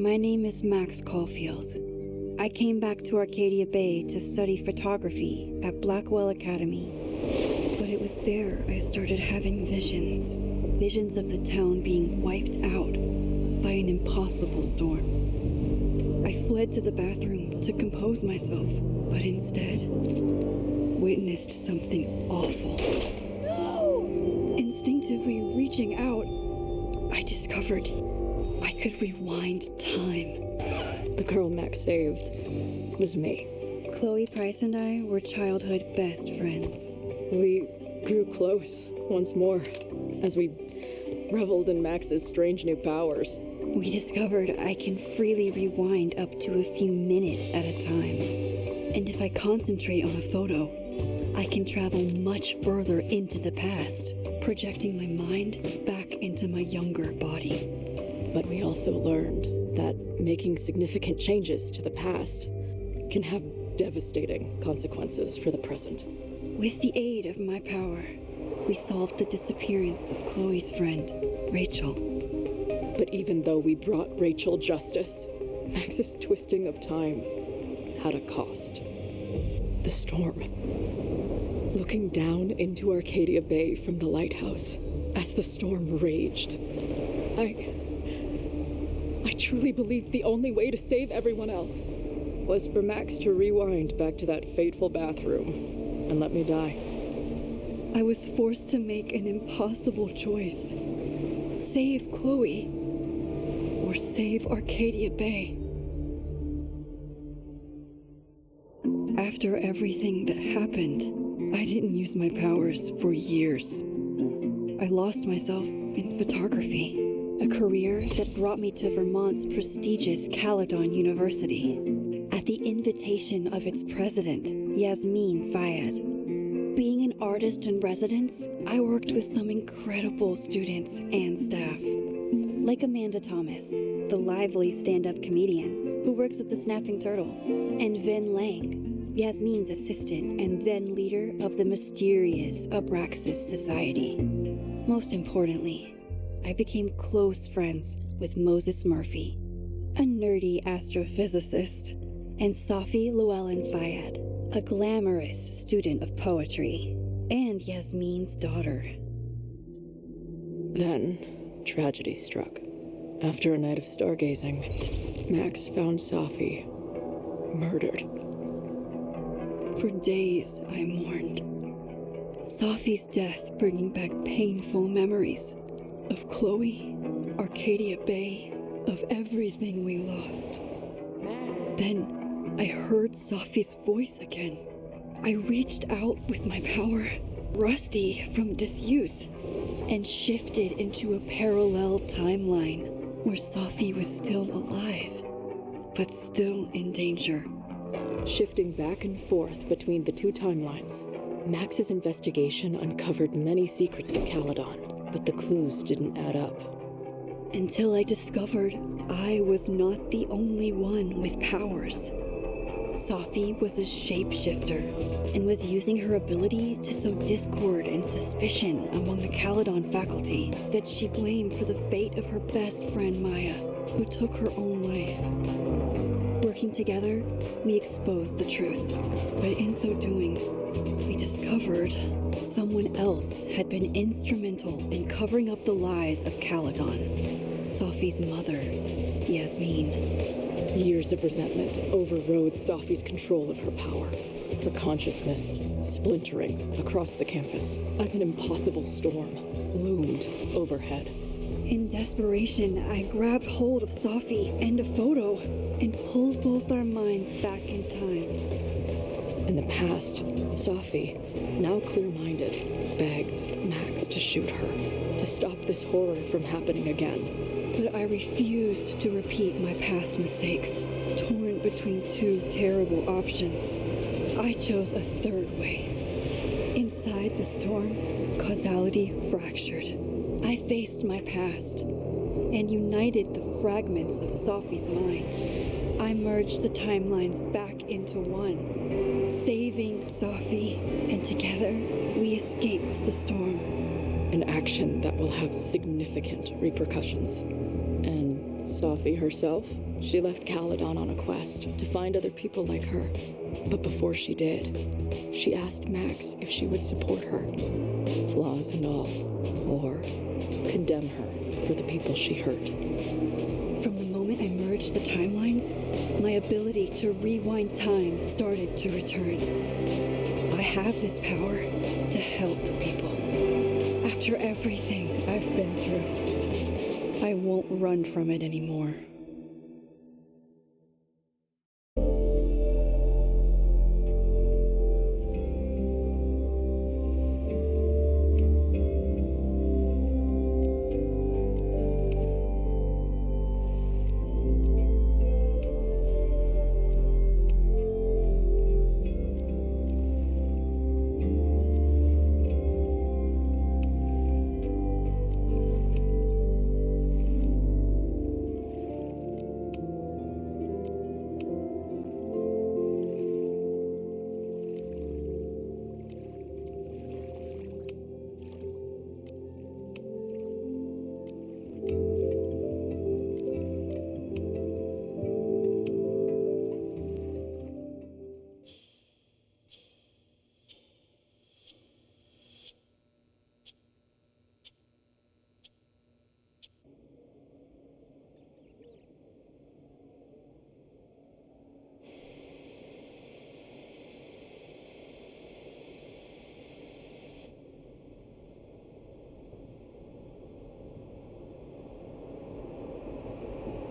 My name is Max Caulfield. I came back to Arcadia Bay to study photography at Blackwell Academy. But it was there I started having visions. Visions of the town being wiped out by an impossible storm. I fled to the bathroom to compose myself, but instead witnessed something awful. No! Instinctively reaching out, I discovered I could rewind time. The girl Max saved was me. Chloe Price and I were childhood best friends. We grew close once more as we reveled in Max's strange new powers. We discovered I can freely rewind up to a few minutes at a time. And if I concentrate on a photo, I can travel much further into the past, projecting my mind back into my younger body. But we also learned that making significant changes to the past can have devastating consequences for the present. With the aid of my power, we solved the disappearance of Chloe's friend, Rachel. But even though we brought Rachel justice, Max's twisting of time had a cost. The storm. Looking down into Arcadia Bay from the lighthouse as the storm raged, I truly believed the only way to save everyone else was for Max to rewind back to that fateful bathroom and let me die. I was forced to make an impossible choice. Save Chloe, or save Arcadia Bay. After everything that happened, I didn't use my powers for years. I lost myself in photography. A career that brought me to Vermont's prestigious Caledon University, at the invitation of its president, Yasmin Fayed. Being an artist in residence, I worked with some incredible students and staff. Like Amanda Thomas, the lively stand-up comedian who works at the Snapping Turtle, and Vin Lang, Yasmin's assistant and then leader of the mysterious Abraxas Society. Most importantly, I became close friends with Moses Murphy, a nerdy astrophysicist, and Safi Llewellyn Fayed, a glamorous student of poetry, and Yasmin's daughter. Then, tragedy struck. After a night of stargazing, Max found Safi murdered. For days, I mourned. Safi's death bringing back painful memories of Chloe, Arcadia Bay, of everything we lost. Then I heard Safi's voice again. I reached out with my power, rusty from disuse, and shifted into a parallel timeline where Safi was still alive, but still in danger. Shifting back and forth between the two timelines, Max's investigation uncovered many secrets of Caledon. But the clues didn't add up. Until I discovered I was not the only one with powers. Safi was a shapeshifter and was using her ability to sow discord and suspicion among the Caledon faculty that she blamed for the fate of her best friend Maya, who took her own life. Working together, we exposed the truth, but in so doing, we discovered someone else had been instrumental in covering up the lies of Caledon. Safi's mother, Yasmin. Years of resentment overrode Safi's control of her power, her consciousness splintering across the campus as an impossible storm loomed overhead. In desperation, I grabbed hold of Safi and a photo and pulled both our minds back in time. In the past, Safi, now clear-minded, begged Max to shoot her, to stop this horror from happening again. But I refused to repeat my past mistakes, torn between two terrible options. I chose a third way. Inside the storm, causality fractured. I faced my past and united the fragments of Safi's mind. I merged the timelines back into one, saving Safi, and together we escaped the storm. An action that will have significant repercussions and Safi herself. She left Caledon on a quest to find other people like her. But before she did, she asked Max if she would support her, flaws and all, or condemn her for the people she hurt. From the moment I merged the timelines, my ability to rewind time started to return. I have this power to help people. After everything I've been through, I won't run from it anymore.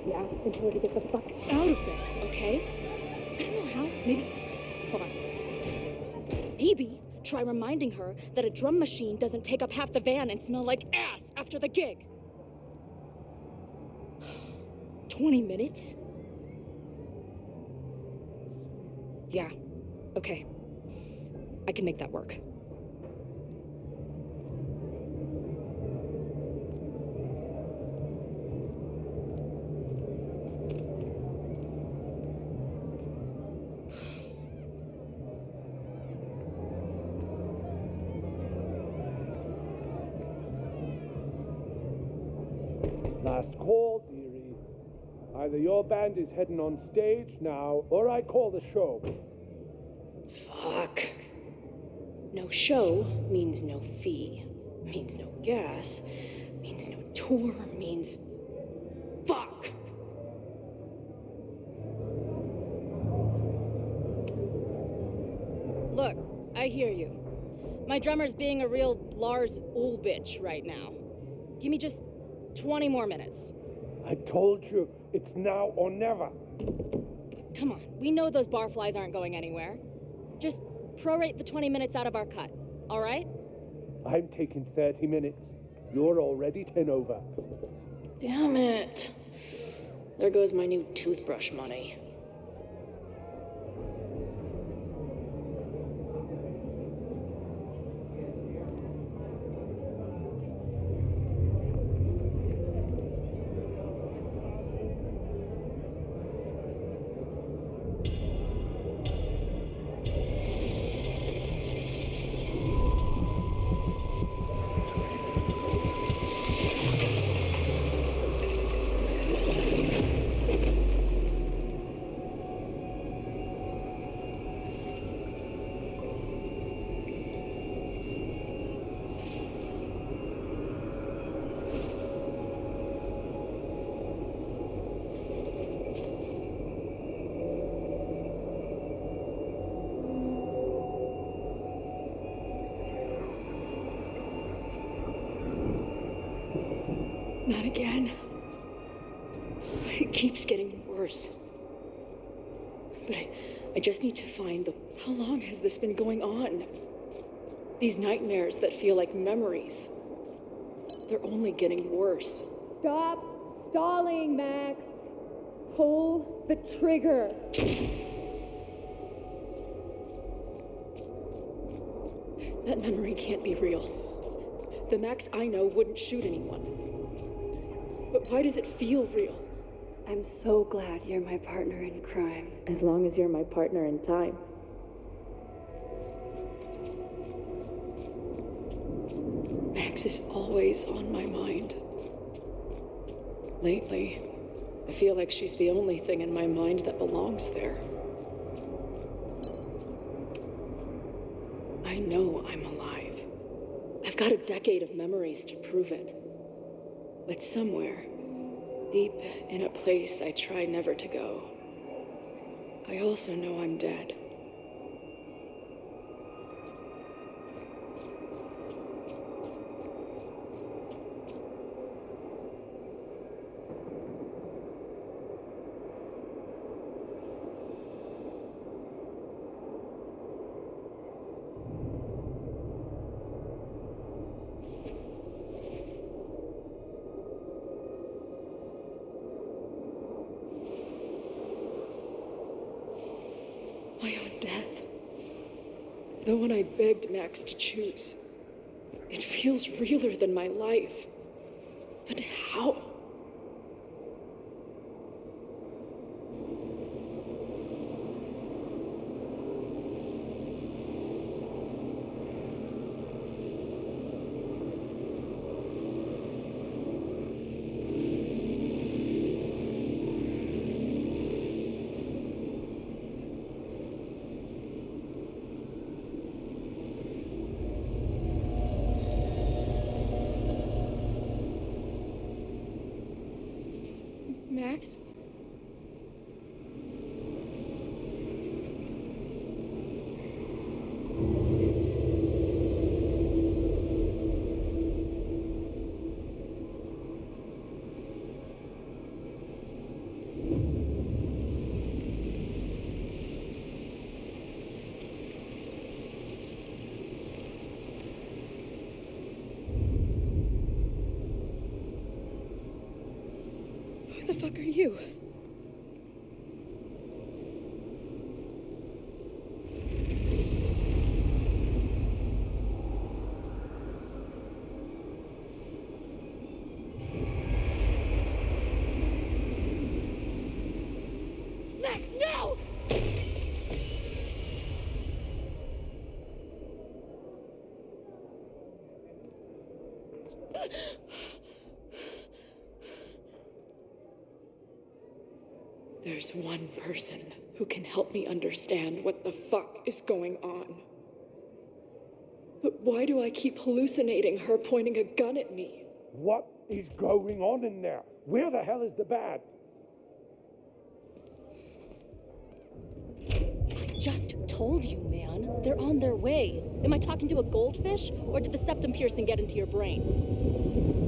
Yeah, and told her to get the fuck out of there, okay? I don't know how. Maybe. Hold on. Maybe try reminding her that a drum machine doesn't take up half the van and smell like ass after the gig. 20 minutes? Yeah, okay. I can make that work. Last call, dearie. Either your band is heading on stage now, or I call the show. Fuck. No show means no fee, means no gas, means no tour, means... Fuck! Look, I hear you. My drummer's being a real Lars Ulrich right now. Give me just 20 more minutes. I told you, it's now or never. Come on, we know those barflies aren't going anywhere. Just prorate the 20 minutes out of our cut, all right? I'm taking 30 minutes. You're already 10 over. Damn it. There goes my new toothbrush money. Not again. It keeps getting worse. But I just need to find the... How long has this been going on? These nightmares that feel like memories. They're only getting worse. Stop stalling, Max. Pull the trigger. That memory can't be real. The Max I know wouldn't shoot anyone. But why does it feel real? I'm so glad you're my partner in crime. As long as you're my partner in time. Max is always on my mind. Lately, I feel like she's the only thing in my mind that belongs there. I know I'm alive. I've got a decade of memories to prove it. But somewhere, deep in a place I try never to go, I also know I'm dead. My own death. The one I begged Max to choose. It feels realer than my life. But how? Max? Who the fuck are you? Max, no! There's one person who can help me understand what the fuck is going on. But why do I keep hallucinating her pointing a gun at me? What is going on in there? Where the hell is the bad? Just told you, man. They're on their way. Am I talking to a goldfish, or did the septum piercing get into your brain?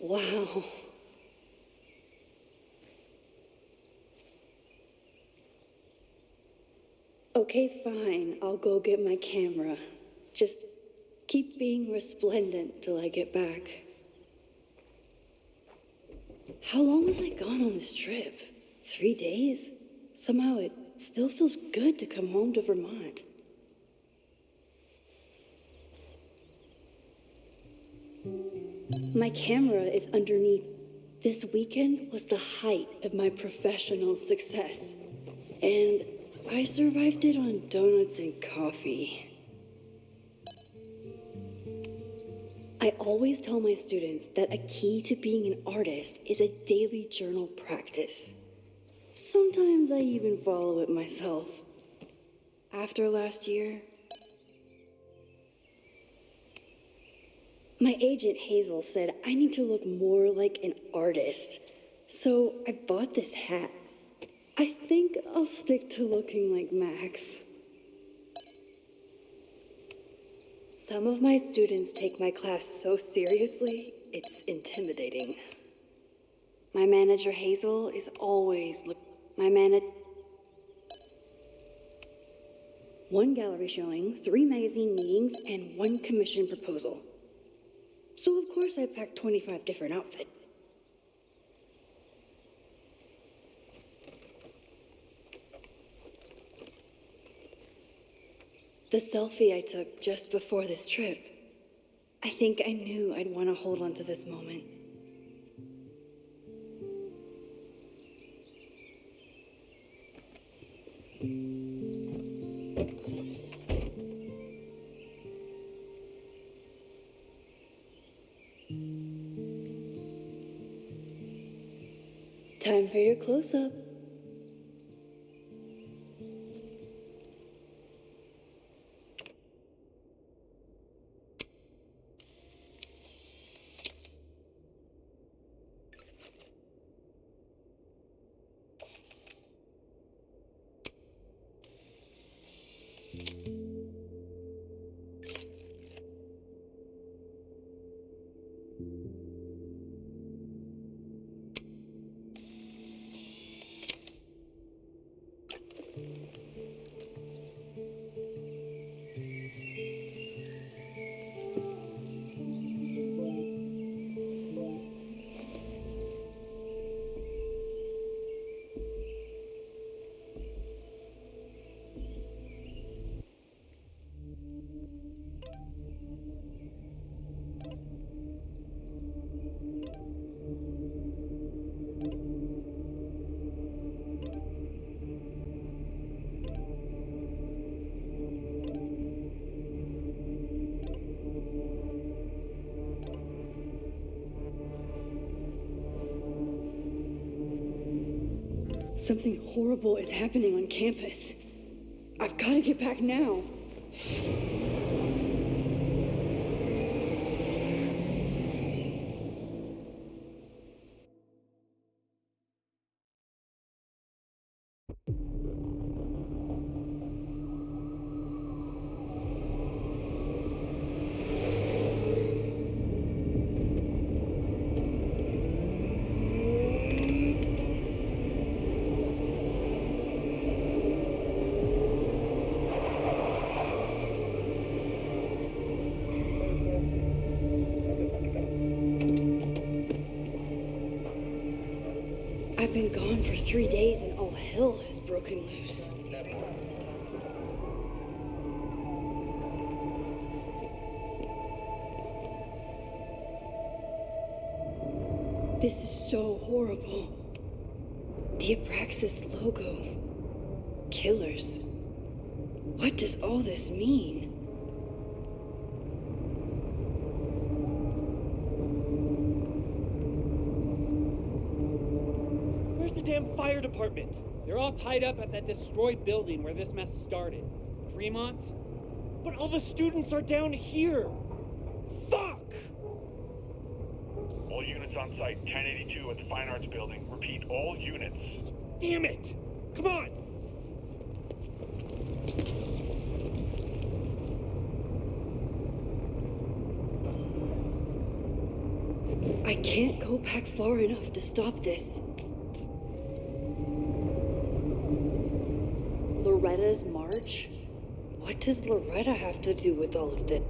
Wow. Okay, fine. I'll go get my camera. Just keep being resplendent till I get back. How long was I gone on this trip? 3 days? Somehow it still feels good to come home to Vermont. My camera is underneath. This weekend was the height of my professional success. And I survived it on donuts and coffee. I always tell my students that a key to being an artist is a daily journal practice. Sometimes I even follow it myself. After last year, my agent Hazel said I need to look more like an artist, so I bought this hat. I think I'll stick to looking like Max. Some of my students take my class so seriously, it's intimidating. My manager Hazel is always one gallery showing, 3 magazine meetings, and 1 commission proposal. So of course I packed 25 different outfits. The selfie I took just before this trip. I think I knew I'd want to hold on to this moment. Time for your close-up. Something horrible is happening on campus. I've got to get back now. I've been gone for 3 days and all hell has broken loose. This is so horrible. The Abraxas logo. Killers. What does all this mean? Damn fire department. They're all tied up at that destroyed building where this mess started. Fremont? But all the students are down here. Fuck! All units on site, 1082 at the Fine Arts Building. Repeat, all units. Damn it! Come on! I can't go back far enough to stop this. Loretta's march? What does Loretta have to do with all of this?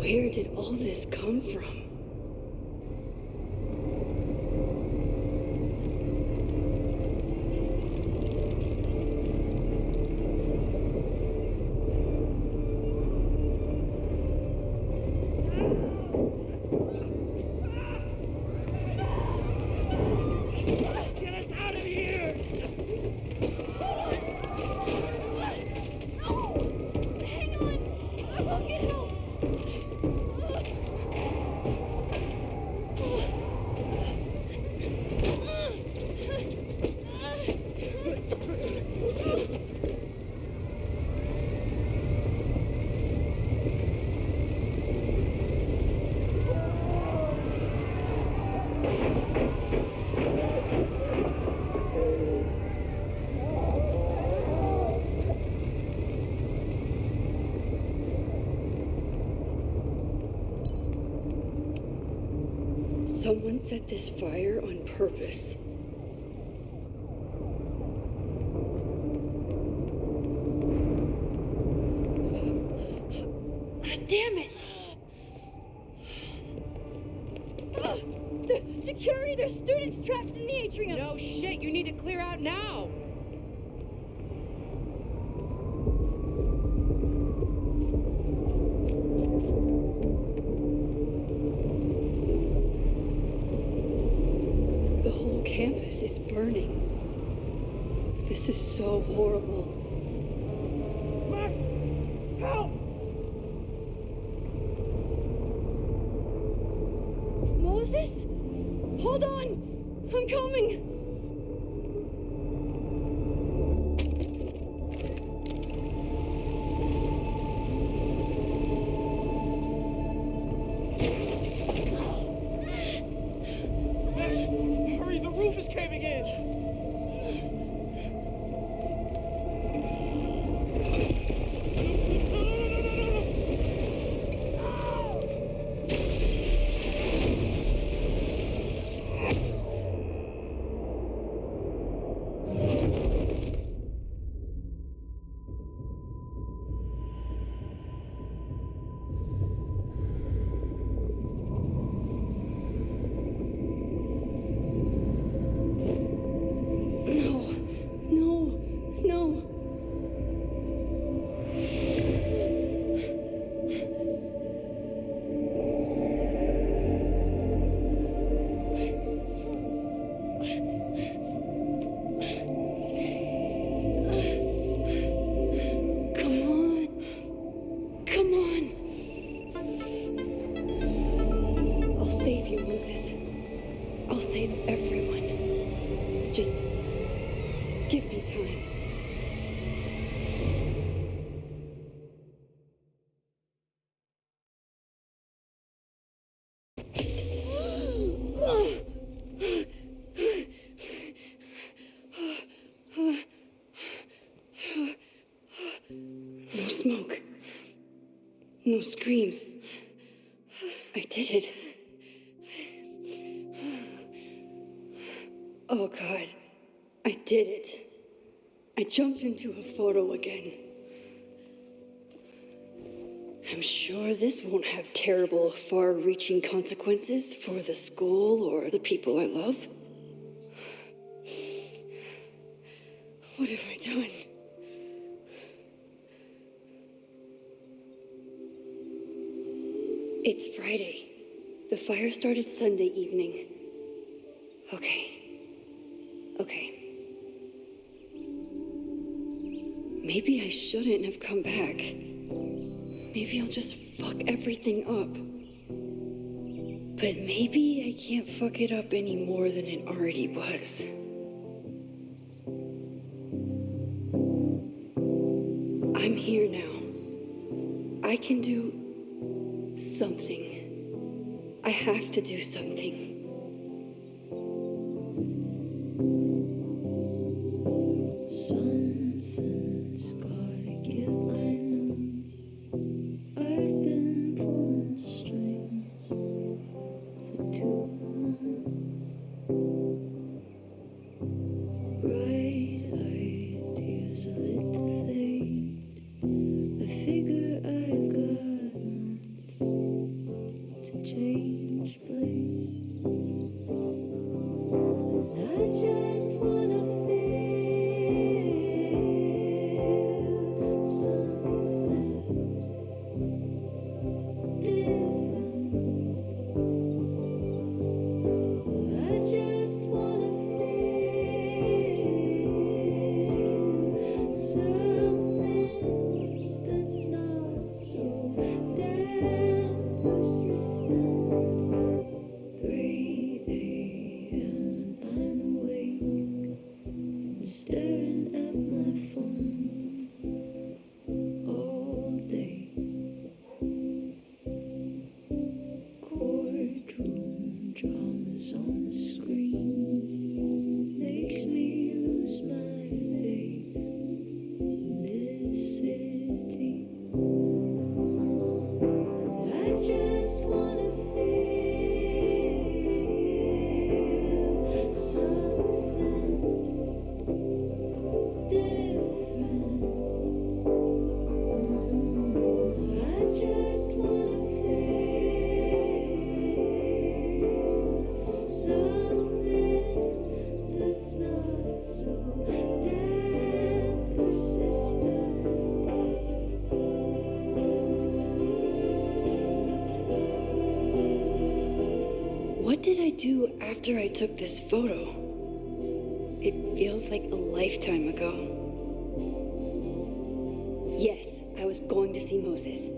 Where did all this come from? Someone set this fire on purpose. Damn it! The security, there's students trapped in the atrium. No shit, you need to clear out now. The whole campus is burning. This is so horrible. Max! Help! Moses? Hold on! I'm coming! Max, hurry, the roof is caving in! No. Come on. I'll save you, Moses. I'll save everyone. Just give me time. No smoke. No screams. I did it. Oh God, I did it. I jumped into a photo again. I'm sure this won't have terrible, far-reaching consequences for the school or the people I love. What have I done? It's Friday. The fire started Sunday evening. Okay. Maybe I shouldn't have come back. Maybe I'll just fuck everything up. But maybe I can't fuck it up any more than it already was. I'm here now. I can do something. I have to do something. Something's gotta give, I know. I've been pulling strings for too long. Bright ideas are lit to fade. I figure I've got months to change place. What did I do after I took this photo? It feels like a lifetime ago. Yes, I was going to see Moses.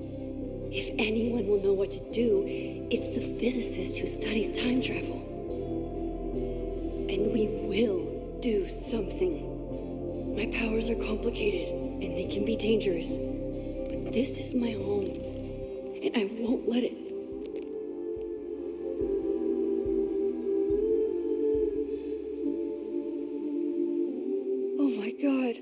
If anyone will know what to do, it's the physicist who studies time travel. And we will do something. My powers are complicated, and they can be dangerous. But this is my home, and I won't let it. Oh my God.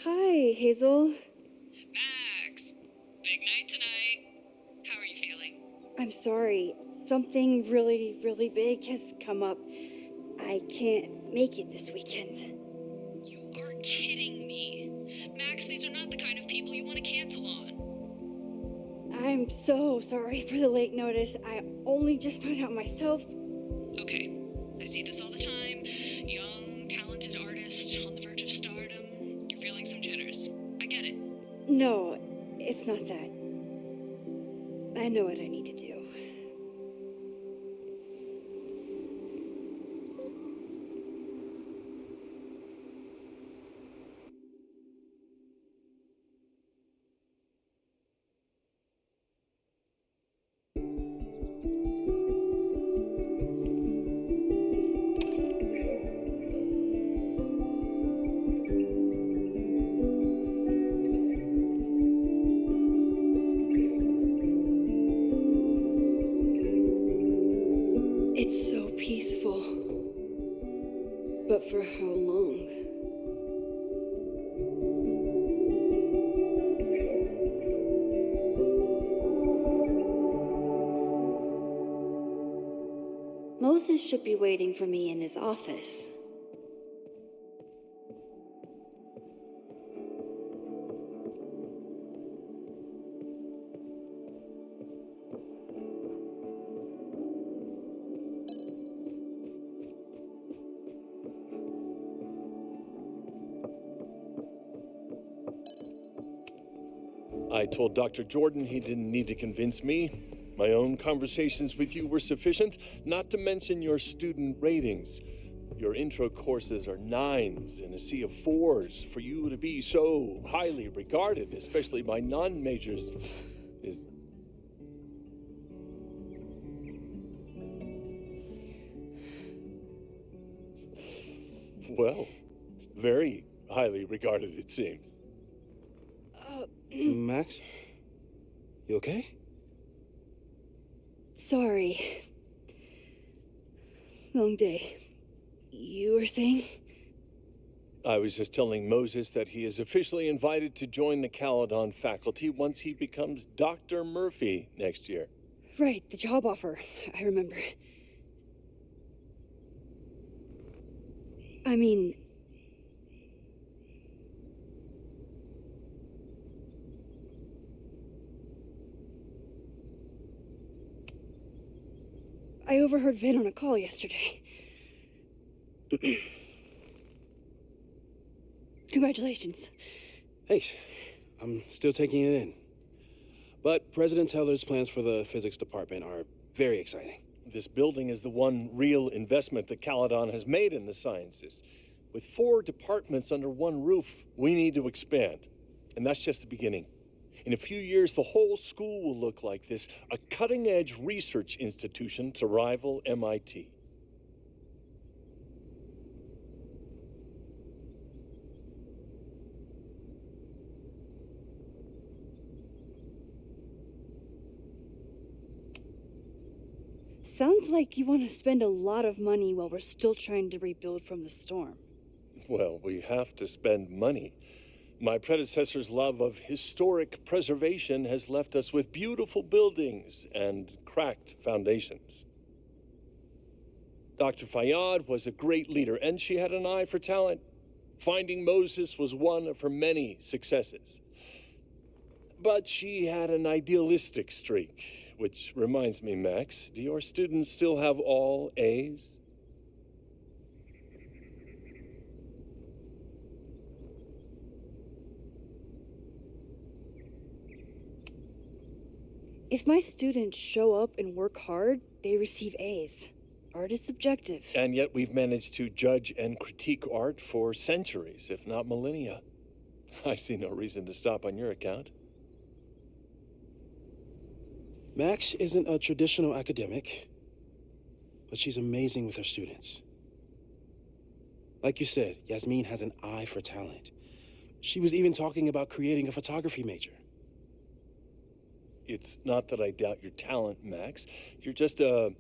Hi, Hazel. Max, big night tonight. How are you feeling? I'm sorry. Something really, really big has come up. I can't make it this weekend. You are kidding me. Max, these are not the kind of people you want to cancel on. I'm so sorry for the late notice. I only just found out myself. Okay, I see this all the time. Young, talented artist on the verge of stardom. You're feeling some jitters. I get it. No, it's not that. I know what I need to do. It's so peaceful. But for how long? Moses should be waiting for me in his office. I told Dr. Jordan he didn't need to convince me. My own conversations with you were sufficient, not to mention your student ratings. Your intro courses are 9s in a sea of 4s. For you to be so highly regarded, especially by non-majors, is... well, very highly regarded, it seems. Max? You okay? Sorry. Long day. You were saying? I was just telling Moses that he is officially invited to join the Caledon faculty once he becomes Dr. Murphy next year. Right, the job offer. I remember. I mean... I overheard Vin on a call yesterday. Congratulations. Thanks. I'm still taking it in. But President Teller's plans for the physics department are very exciting. This building is the one real investment that Caledon has made in the sciences. With 4 departments under one roof, we need to expand. And that's just the beginning. In a few years, the whole school will look like this, a cutting-edge research institution to rival MIT. Sounds like you want to spend a lot of money while we're still trying to rebuild from the storm. Well, we have to spend money. My predecessor's love of historic preservation has left us with beautiful buildings and cracked foundations. Dr. Fayyad was a great leader, and she had an eye for talent. Finding Moses was one of her many successes. But she had an idealistic streak, which reminds me, Max, do your students still have all A's? If my students show up and work hard, they receive A's. Art is subjective. And yet we've managed to judge and critique art for centuries, if not millennia. I see no reason to stop on your account. Max isn't a traditional academic, but she's amazing with her students. Like you said, Yasmin has an eye for talent. She was even talking about creating a photography major. It's not that I doubt your talent, Max. You're just a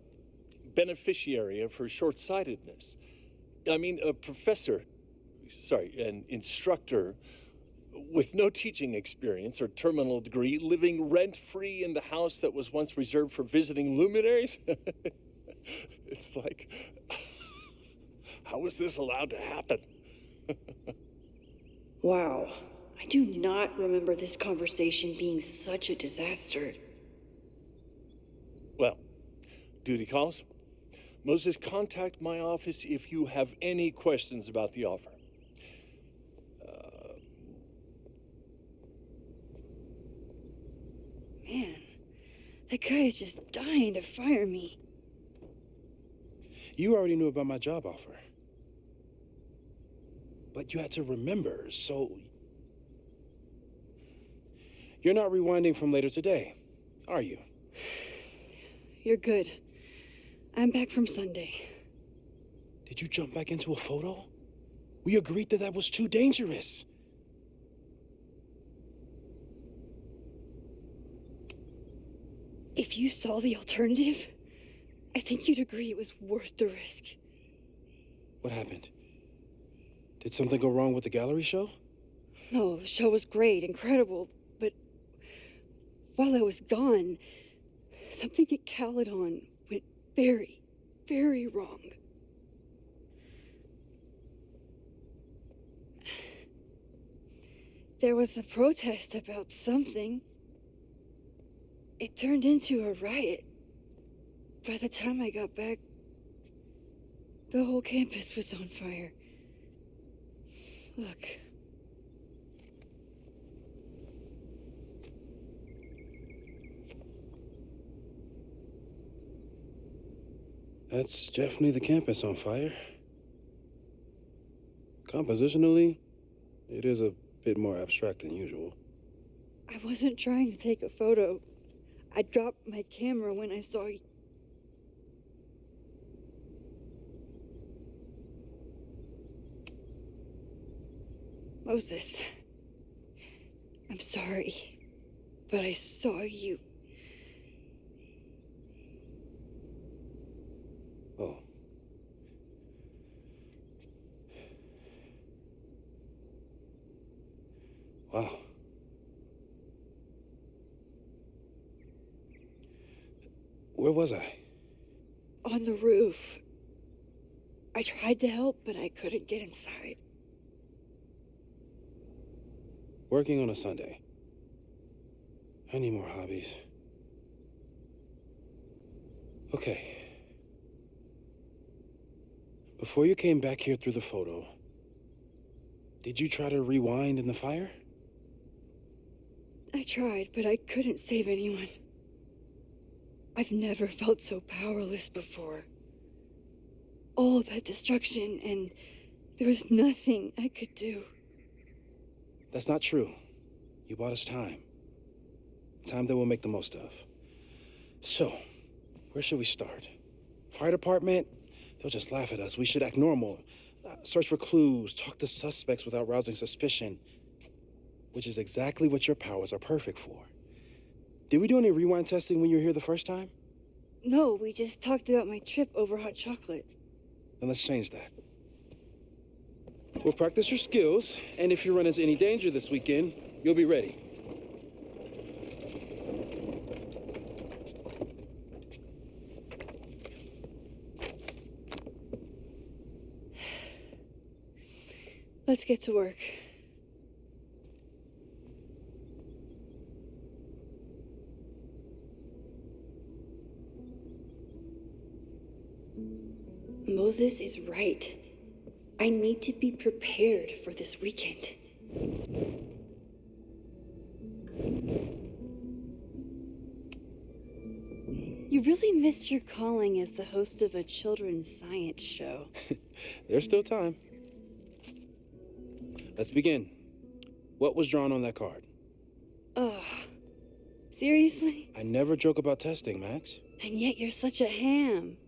beneficiary of her short-sightedness. I mean, an instructor with no teaching experience or terminal degree, living rent-free in the house that was once reserved for visiting luminaries? It's like, how was this allowed to happen? Wow. I do not remember this conversation being such a disaster. Well, duty calls. Moses, contact my office if you have any questions about the offer. Man, that guy is just dying to fire me. You already knew about my job offer. But you had to remember, so... You're not rewinding from later today, are you? You're good. I'm back from Sunday. Did you jump back into a photo? We agreed that was too dangerous. If you saw the alternative, I think you'd agree it was worth the risk. What happened? Did something go wrong with the gallery show? No, the show was great, incredible, but while I was gone, something at Caledon went very, very wrong. There was a protest about something. It turned into a riot. By the time I got back, the whole campus was on fire. Look. That's definitely the campus on fire. Compositionally, it is a bit more abstract than usual. I wasn't trying to take a photo. I dropped my camera when I saw you. Moses, I'm sorry, but I saw you. Oh. Wow. Where was I? On the roof. I tried to help, but I couldn't get inside. Working on a Sunday. I need more hobbies. Okay. Before you came back here through the photo, did you try to rewind in the fire? I tried, but I couldn't save anyone. I've never felt so powerless before. All that destruction, and there was nothing I could do. That's not true. You bought us time. Time that we'll make the most of. So, where should we start? Fire department? They'll just laugh at us. We should act normal. Search for clues, talk to suspects without rousing suspicion. Which is exactly what your powers are perfect for. Did we do any rewind testing when you were here the first time? No, we just talked about my trip over hot chocolate. Then let's change that. We'll practice your skills, and if you run into any danger this weekend, you'll be ready. Let's get to work. Moses is right. I need to be prepared for this weekend. You really missed your calling as the host of a children's science show. There's still time. Let's begin. What was drawn on that card? Ugh. Seriously? I never joke about testing, Max. And yet you're such a ham.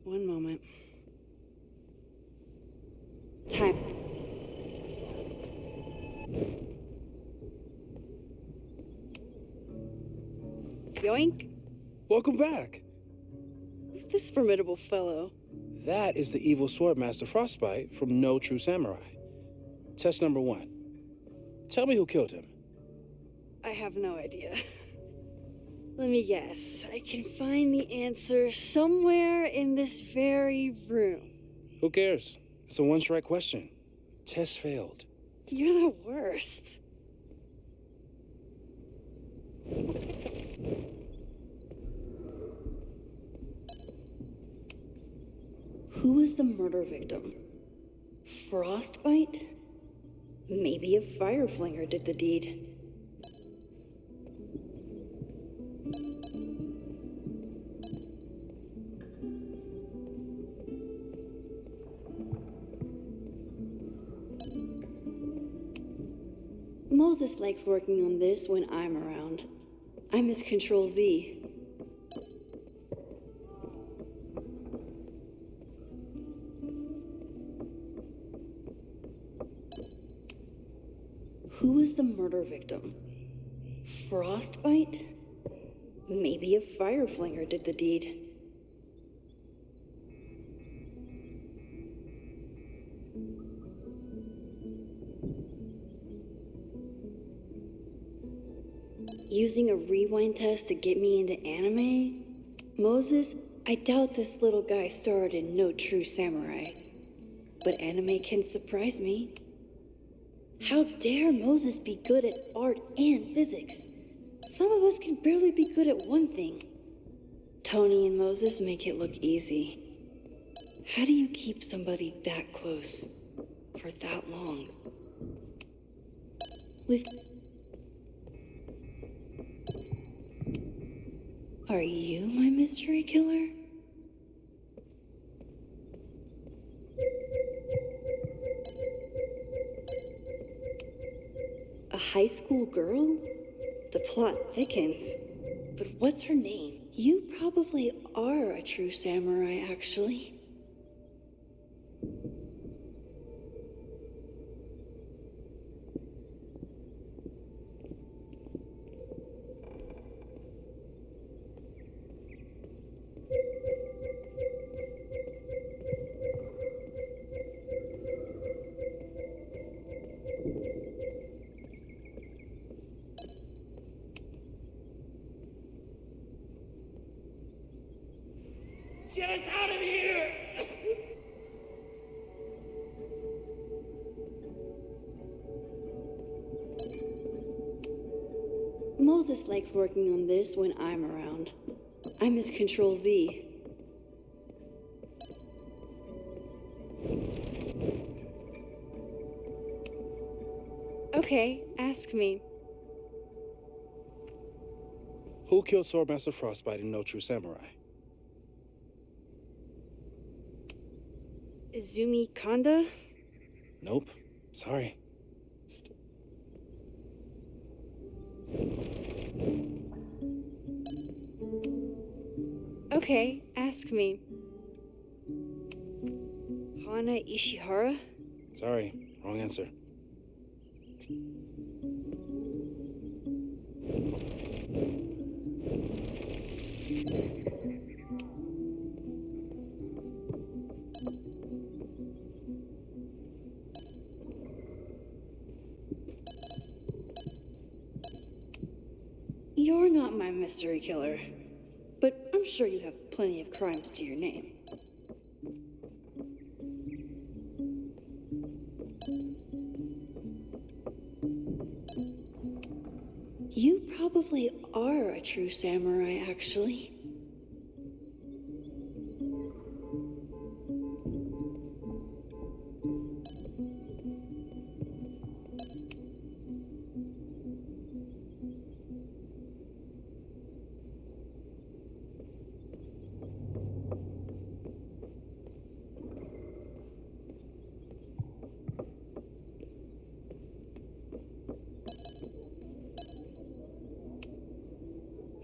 One moment. Time. Yoink. Welcome back. Who's this formidable fellow? That is the evil Swordmaster Frostbite from No True Samurai. Test number 1. Tell me who killed him. I have no idea. Let me guess. I can find the answer somewhere in this very room. Who cares? It's a one-strike question. Test failed. You're the worst. Who was the murder victim? Frostbite? Maybe a fireflinger did the deed. Moses likes working on this when I'm around. I miss Control Z. Who was the murder victim? Frostbite? Maybe a fireflinger did the deed. Using a rewind test to get me into anime? Moses, I doubt this little guy starred in No True Samurai. But anime can surprise me. How dare Moses be good at art and physics? Some of us can barely be good at one thing. Tony and Moses make it look easy. How do you keep somebody that close for that long? Are you my mystery killer? A high school girl? The plot thickens. But what's her name? You probably are a true samurai, actually. Get us out of here! Moses likes working on this when I'm around. I miss Control Z. Okay, ask me. Who killed Swordmaster Frostbite in No True Samurai? Izumi Kanda? Nope. Sorry. Okay, ask me. Hana Ishihara? Sorry. Wrong answer. You're not my mystery killer, but I'm sure you have plenty of crimes to your name. You probably are a true samurai, actually.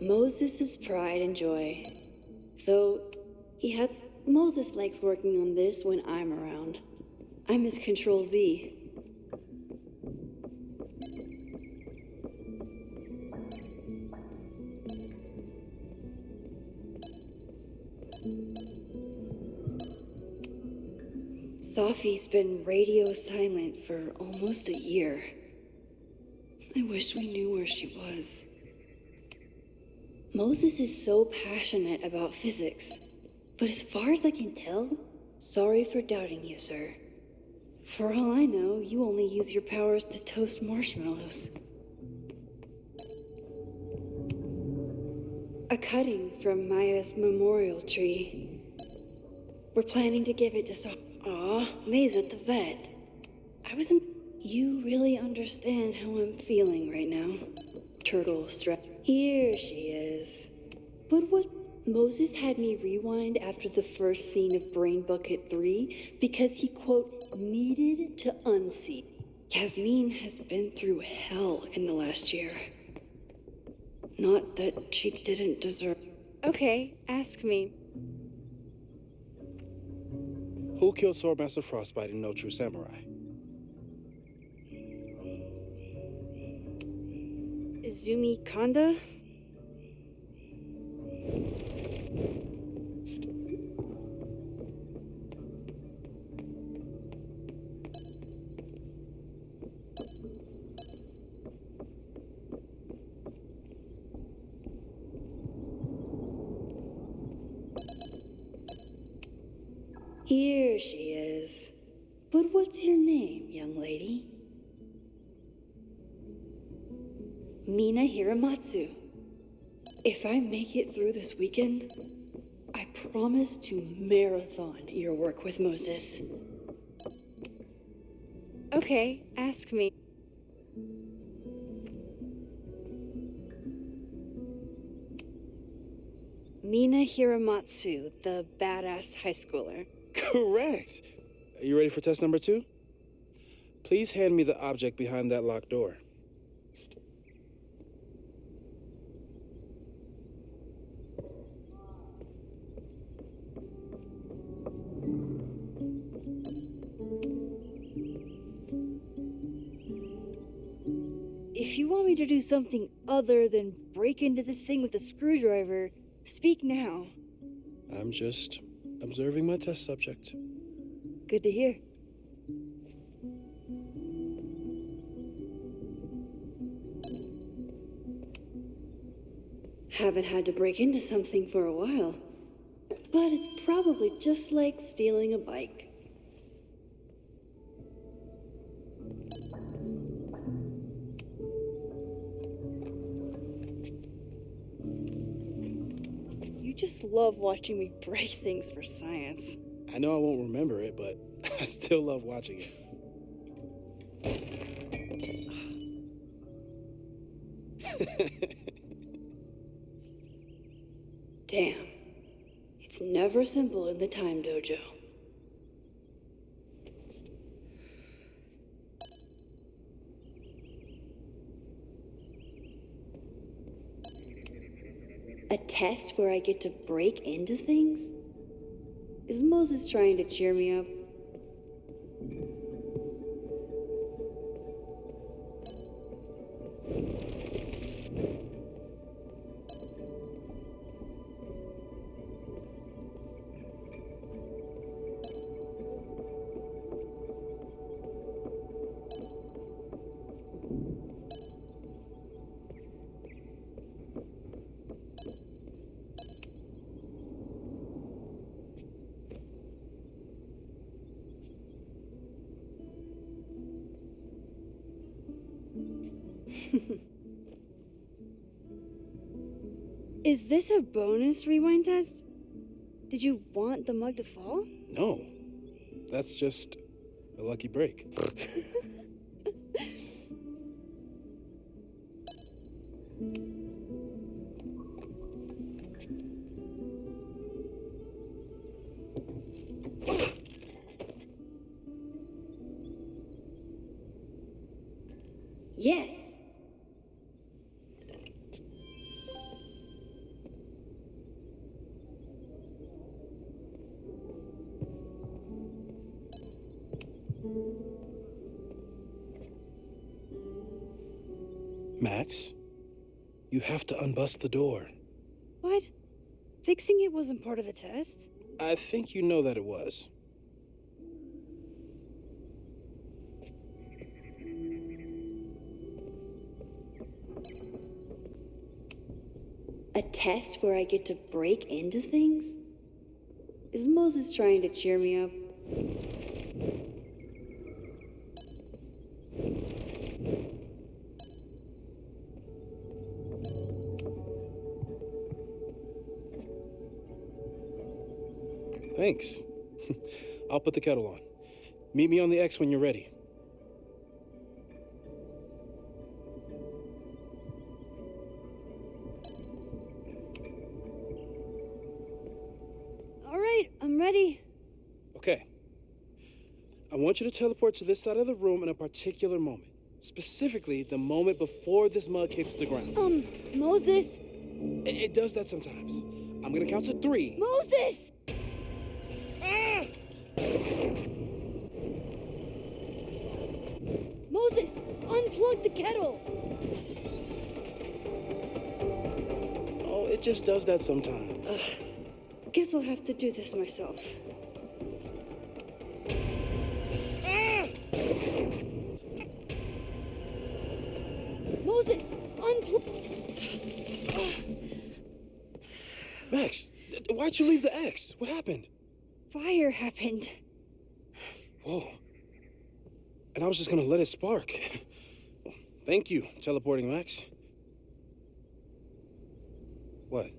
Moses' pride and joy. Though Moses likes working on this when I'm around. I'm his Control Z. Safi's been radio silent for almost a year. I wish we knew where she was. Moses is so passionate about physics, but as far as I can tell, sorry for doubting you, sir. For all I know, you only use your powers to toast marshmallows. A cutting from Maya's memorial tree. We're planning to give it to Aw, May's at the vet. You really understand how I'm feeling right now. Turtle stress. Here she is. But what? Moses had me rewind after the first scene of Brain Bucket 3 because he, quote, needed to unsee. Yasmin has been through hell in the last year. Not that she didn't deserve. Okay, ask me. Who killed Swordmaster Frostbite in No True Samurai? Izumi Kanda? Here she is. But what's your name, young lady? Mina Hiramatsu. If I make it through this weekend, I promise to marathon your work with Moses. Okay, ask me. Mina Hiramatsu, the badass high schooler. Correct. Are you ready for test number 2? Please hand me the object behind that locked door. If you want me to do something other than break into this thing with a screwdriver, speak now. I'm just observing my test subject. Good to hear. Haven't had to break into something for a while. But it's probably just like stealing a bike. You just love watching me break things for science. I know I won't remember it, but I still love watching it. Damn. It's never simple in the time dojo. A test where I get to break into things? Is Moses trying to cheer me up? Is this a bonus rewind test? Did you want the mug to fall? No. That's just a lucky break. Yes. Max, you have to unbust the door. What? Fixing it wasn't part of the test? I think you know that it was. A test where I get to break into things? Is Moses trying to cheer me up? Thanks. I'll put the kettle on. Meet me on the X when you're ready. All right, I'm ready. Okay. I want you to teleport to this side of the room in a particular moment. Specifically, the moment before this mug hits the ground. Moses! It does that sometimes. I'm gonna count to 3. Moses! Ah! Moses, unplug the kettle! Oh, it just does that sometimes. Guess I'll have to do this myself. Moses, Max, why'd you leave the X? What happened? Fire happened. Whoa. And I was just gonna let it spark. Thank you, teleporting Max. What?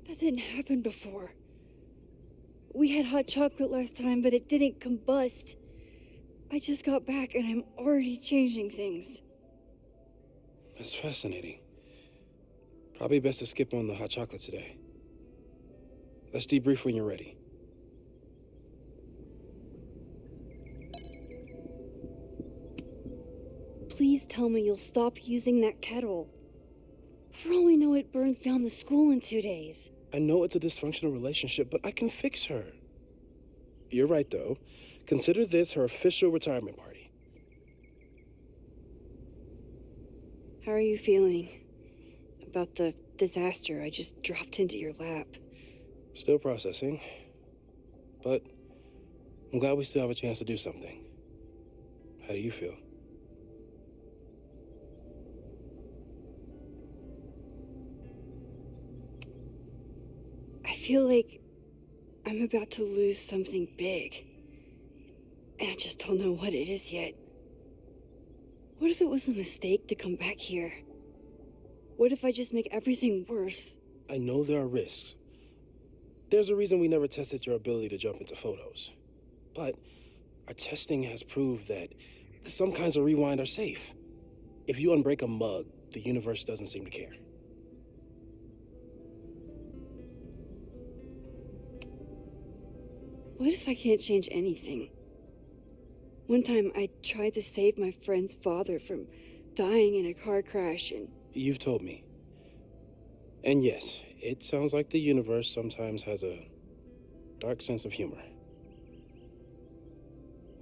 That didn't happen before. We had hot chocolate last time, but it didn't combust. I just got back and I'm already changing things. That's fascinating. Probably best to skip on the hot chocolate today. Let's debrief when you're ready. Please tell me you'll stop using that kettle. For all we know, it burns down the school in 2 days. I know it's a dysfunctional relationship, but I can fix her. You're right, though. Consider this her official retirement party. How are you feeling about the disaster I just dropped into your lap? Still processing, but I'm glad we still have a chance to do something. How do you feel? I feel like I'm about to lose something big. And I just don't know what it is yet. What if it was a mistake to come back here? What if I just make everything worse? I know there are risks. There's a reason we never tested your ability to jump into photos. But our testing has proved that some kinds of rewind are safe. If you unbreak a mug, the universe doesn't seem to care. What if I can't change anything? One time I tried to save my friend's father from dying in a car crash and... You've told me. And yes, it sounds like the universe sometimes has a dark sense of humor.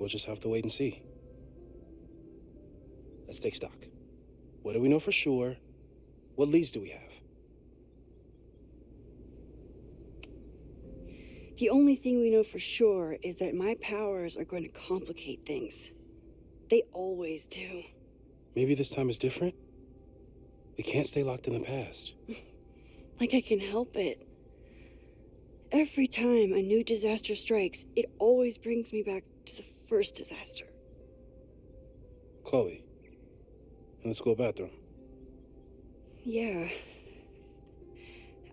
We'll just have to wait and see. Let's take stock. What do we know for sure? What leads do we have? The only thing we know for sure is that my powers are going to complicate things. They always do. Maybe this time is different? We can't stay locked in the past. Like I can help it. Every time a new disaster strikes, it always brings me back to the first disaster. Chloe, in the school bathroom. Yeah.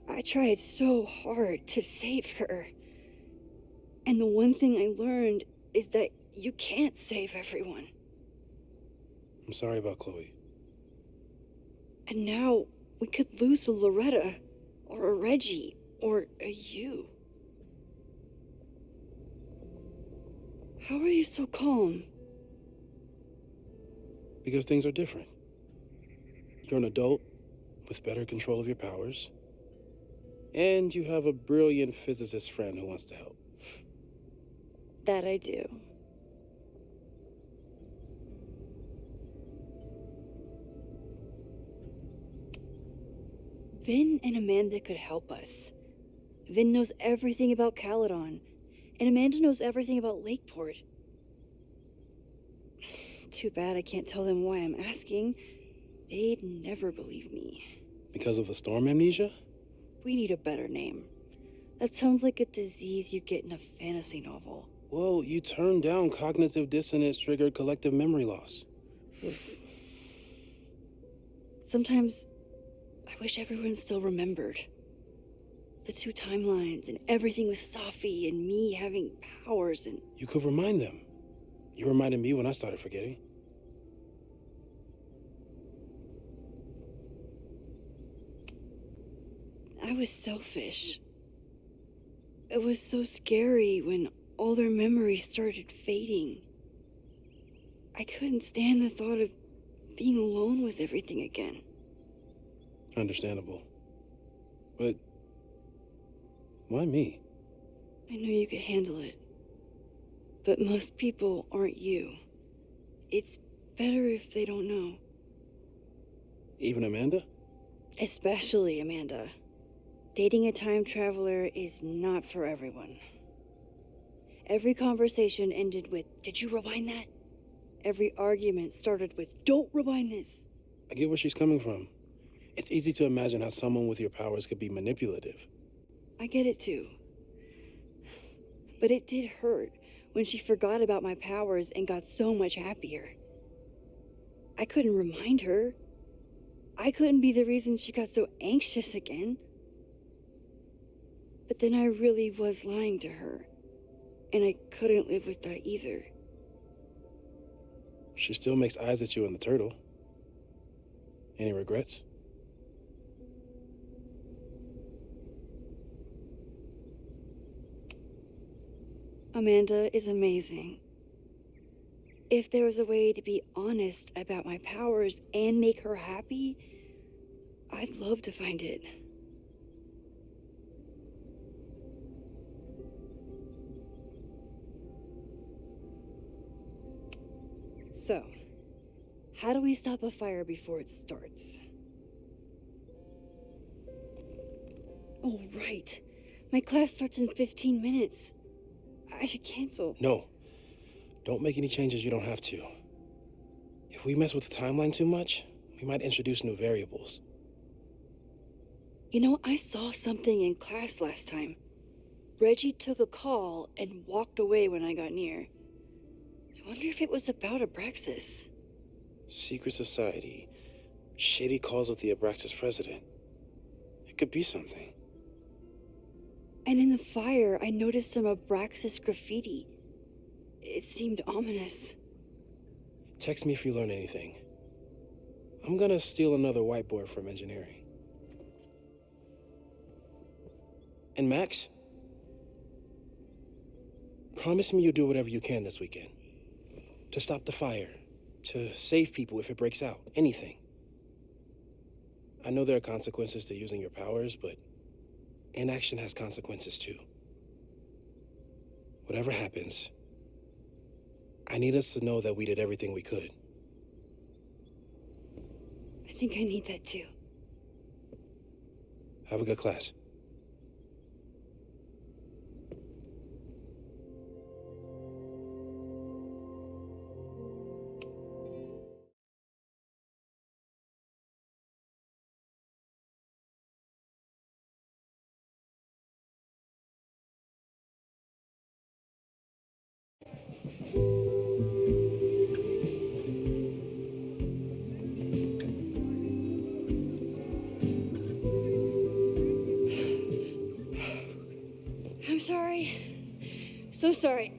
I tried so hard to save her. And the one thing I learned is that you can't save everyone. I'm sorry about Chloe. And now we could lose a Loretta, or a Reggie, or a you. How are you so calm? Because things are different. You're an adult with better control of your powers, and you have a brilliant physicist friend who wants to help. That I do. Vin and Amanda could help us. Vin knows everything about Caledon, and Amanda knows everything about Lakeport. Too bad I can't tell them why I'm asking. They'd never believe me. Because of the storm amnesia? We need a better name. That sounds like a disease you get in a fantasy novel. Well, you turned down cognitive dissonance triggered collective memory loss. Sometimes I wish everyone still remembered. The two timelines and everything with Safi and me having powers and... You could remind them. You reminded me when I started forgetting. I was selfish. It was so scary when all their memories started fading. I couldn't stand the thought of being alone with everything again. Understandable. But why me? I know you could handle it. But most people aren't you. It's better if they don't know. Even Amanda? Especially Amanda. Dating a time traveler is not for everyone. Every conversation ended with, "Did you rewind that?" Every argument started with, "Don't rewind this." I get where she's coming from. It's easy to imagine how someone with your powers could be manipulative. I get it too. But it did hurt when she forgot about my powers and got so much happier. I couldn't remind her. I couldn't be the reason she got so anxious again. But then I really was lying to her, and I couldn't live with that either. She still makes eyes at you in the turtle. Any regrets? Amanda is amazing. If there was a way to be honest about my powers and make her happy, I'd love to find it. So, how do we stop a fire before it starts? Oh, right. My class starts in 15 minutes. I should cancel. No. Don't make any changes you don't have to. If we mess with the timeline too much, we might introduce new variables. You know, I saw something in class last time. Reggie took a call and walked away when I got near. I wonder if it was about Abraxas. Secret society. Shady calls with the Abraxas president. It could be something. And in the fire, I noticed some Abraxas graffiti. It seemed ominous. Text me if you learn anything. I'm gonna steal another whiteboard from engineering. And Max? Promise me you'll do whatever you can this weekend. To stop the fire. To save people if it breaks out. Anything. I know there are consequences to using your powers, but inaction has consequences too. Whatever happens, I need us to know that we did everything we could. I think I need that too. Have a good class. So sorry.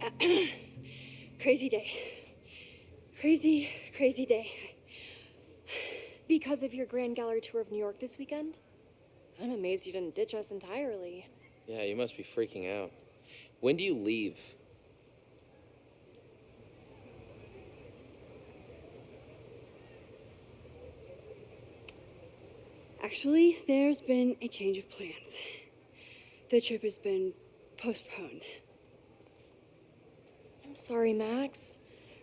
Crazy day. Crazy day. Because of your Grand Gallery tour of New York this weekend? I'm amazed you didn't ditch us entirely. Yeah, you must be freaking out. When do you leave? Actually, there's been a change of plans. The trip has been postponed. I'm sorry, Max.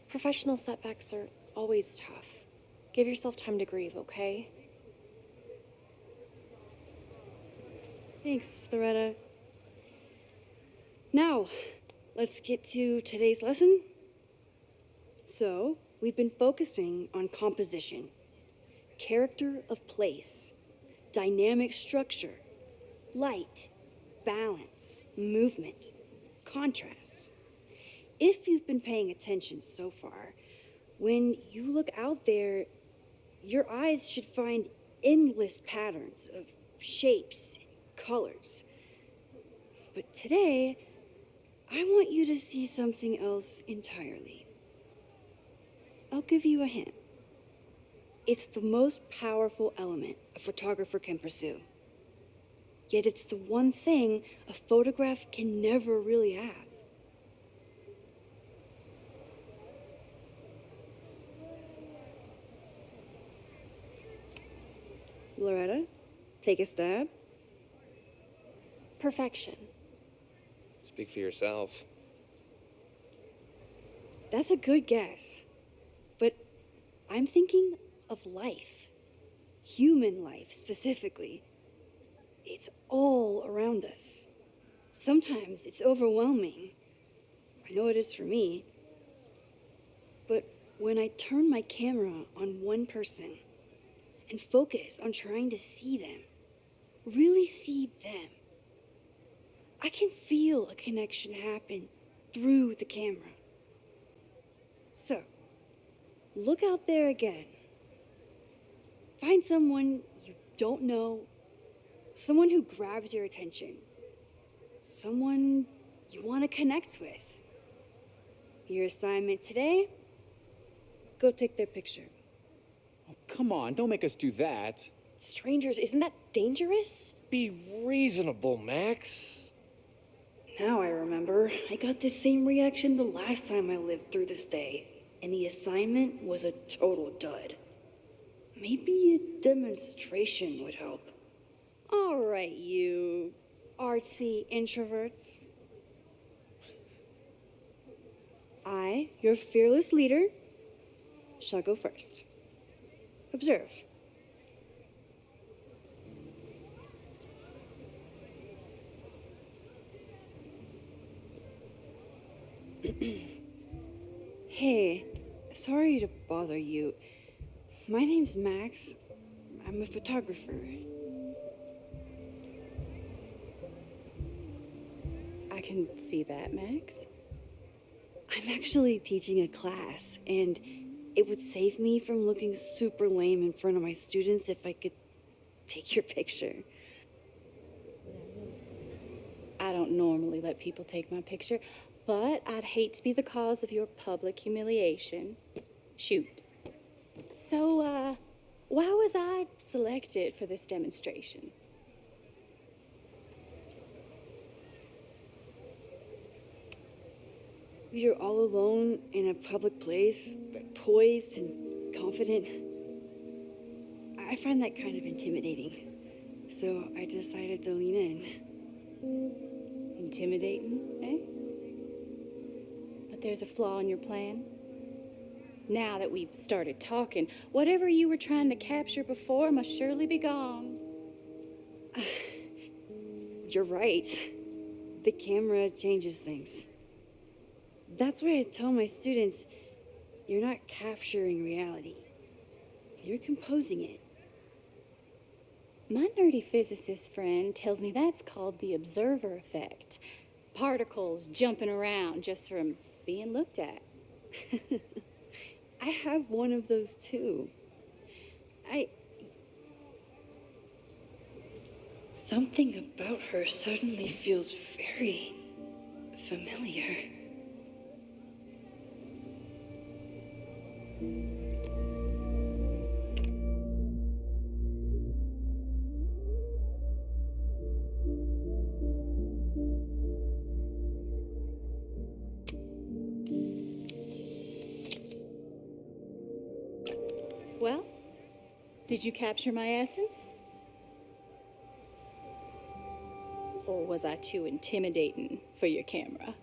Professional setbacks are always tough. Give yourself time to grieve, okay? Thanks, Loretta. Now, let's get to today's lesson. So, we've been focusing on composition, character of place, dynamic structure, light, balance, movement, contrast. If you've been paying attention so far, when you look out there, your eyes should find endless patterns of shapes and colors. But today, I want you to see something else entirely. I'll give you a hint. It's the most powerful element a photographer can pursue. Yet it's the one thing a photograph can never really have. Loretta, take a stab. Perfection. Speak for yourself. That's a good guess. But I'm thinking of life. Human life, specifically. It's all around us. Sometimes it's overwhelming. I know it is for me. But when I turn my camera on one person and focus on trying to see them, really see them, I can feel a connection happen through the camera. So, look out there again. Find someone you don't know, someone who grabs your attention, someone you want to connect with. Your assignment today, go take their picture. Oh, come on, don't make us do that. Strangers, isn't that dangerous? Be reasonable, Max. Now I remember, I got the same reaction the last time I lived through this day, and the assignment was a total dud. Maybe a demonstration would help. All right, you artsy introverts. I, your fearless leader, shall go first. Observe. Hey, sorry to bother you. My name's Max. I'm a photographer. I can see that, Max. I'm actually teaching a class, and it would save me from looking super lame in front of my students if I could take your picture. I don't normally let people take my picture, but I'd hate to be the cause of your public humiliation. Shoot. So, why was I selected for this demonstration? You're all alone in a public place, poised and confident. I find that kind of intimidating. So I decided to lean in. Intimidating, eh? But there's a flaw in your plan. Now that we've started talking, whatever you were trying to capture before must surely be gone. You're right. The camera changes things. That's why I tell my students, you're not capturing reality. You're composing it. My nerdy physicist friend tells me that's called the observer effect. Particles jumping around just from being looked at. I have one of those too. Something about her suddenly feels very, familiar. Well, did you capture my essence? Or was I too intimidating for your camera?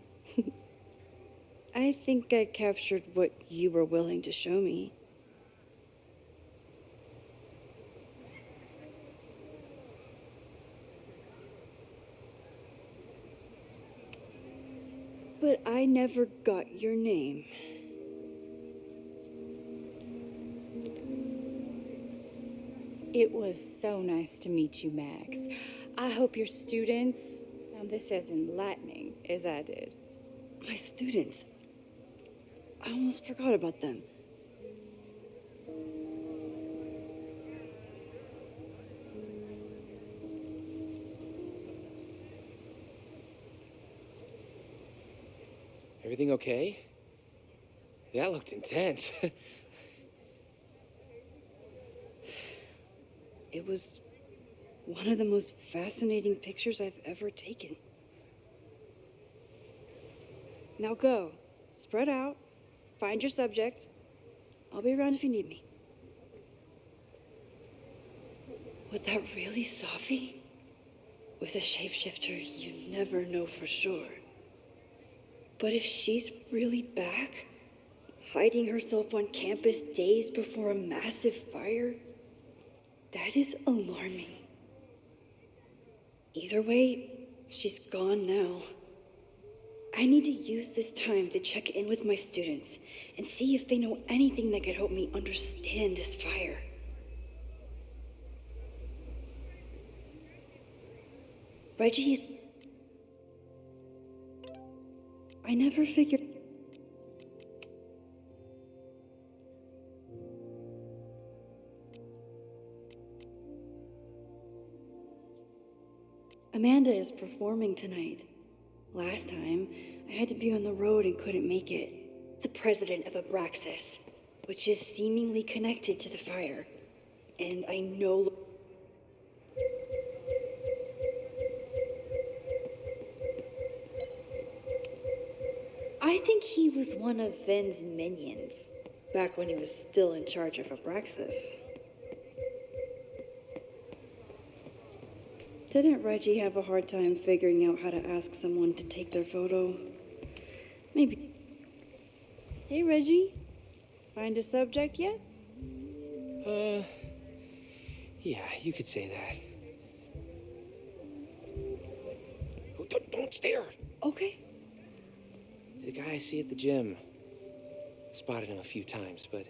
I think I captured what you were willing to show me. But I never got your name. It was so nice to meet you, Max. I hope your students found this as enlightening as I did. My students. I almost forgot about them. Everything okay? That looked intense. It was one of the most fascinating pictures I've ever taken. Now go. Spread out. Find your subject. I'll be around if you need me. Was that really Safi? With a shapeshifter, you never know for sure. But if she's really back, hiding herself on campus days before a massive fire, that is alarming. Either way, she's gone now. I need to use this time to check in with my students and see if they know anything that could help me understand this fire. Reggie is... I never figured... Amanda is performing tonight. Last time, I had to be on the road and couldn't make it. The president of Abraxas, which is seemingly connected to the fire. And I know... I think he was one of Ven's minions, back when he was still in charge of Abraxas. Didn't Reggie have a hard time figuring out how to ask someone to take their photo? Maybe. Hey, Reggie. Find a subject yet? Yeah, you could say that. Oh, don't stare! Okay. The guy I see at the gym. Spotted him a few times, but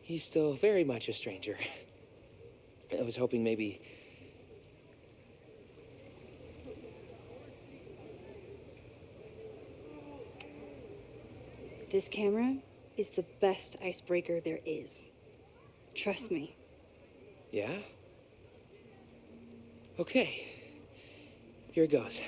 he's still very much a stranger. I was hoping maybe... This camera is the best icebreaker there is. Trust me. Yeah? Okay. Here it goes.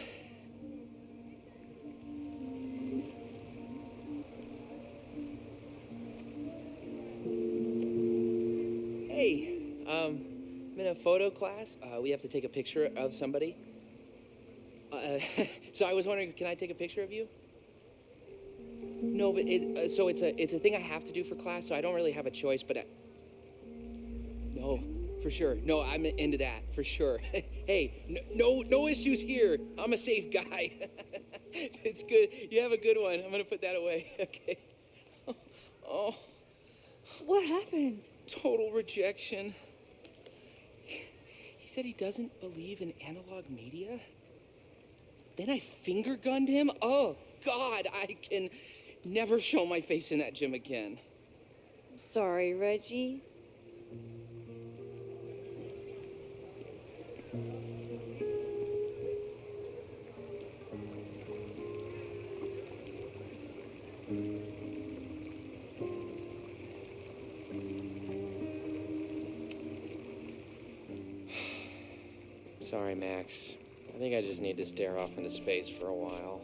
Hey, I'm in a photo class. We have to take a picture of somebody. So I was wondering, can I take a picture of you? No, but it's a thing I have to do for class, so I don't really have a choice, but no, for sure. No, I'm into that, for sure. Hey, no issues here. I'm a safe guy. It's good. You have a good one. I'm gonna put that away. Okay. Oh. What happened? Total rejection. He said he doesn't believe in analog media. Then I finger gunned him? Oh, God, I can never show my face in that gym again. Sorry, Reggie. Sorry, Max. I think I just need to stare off into space for a while.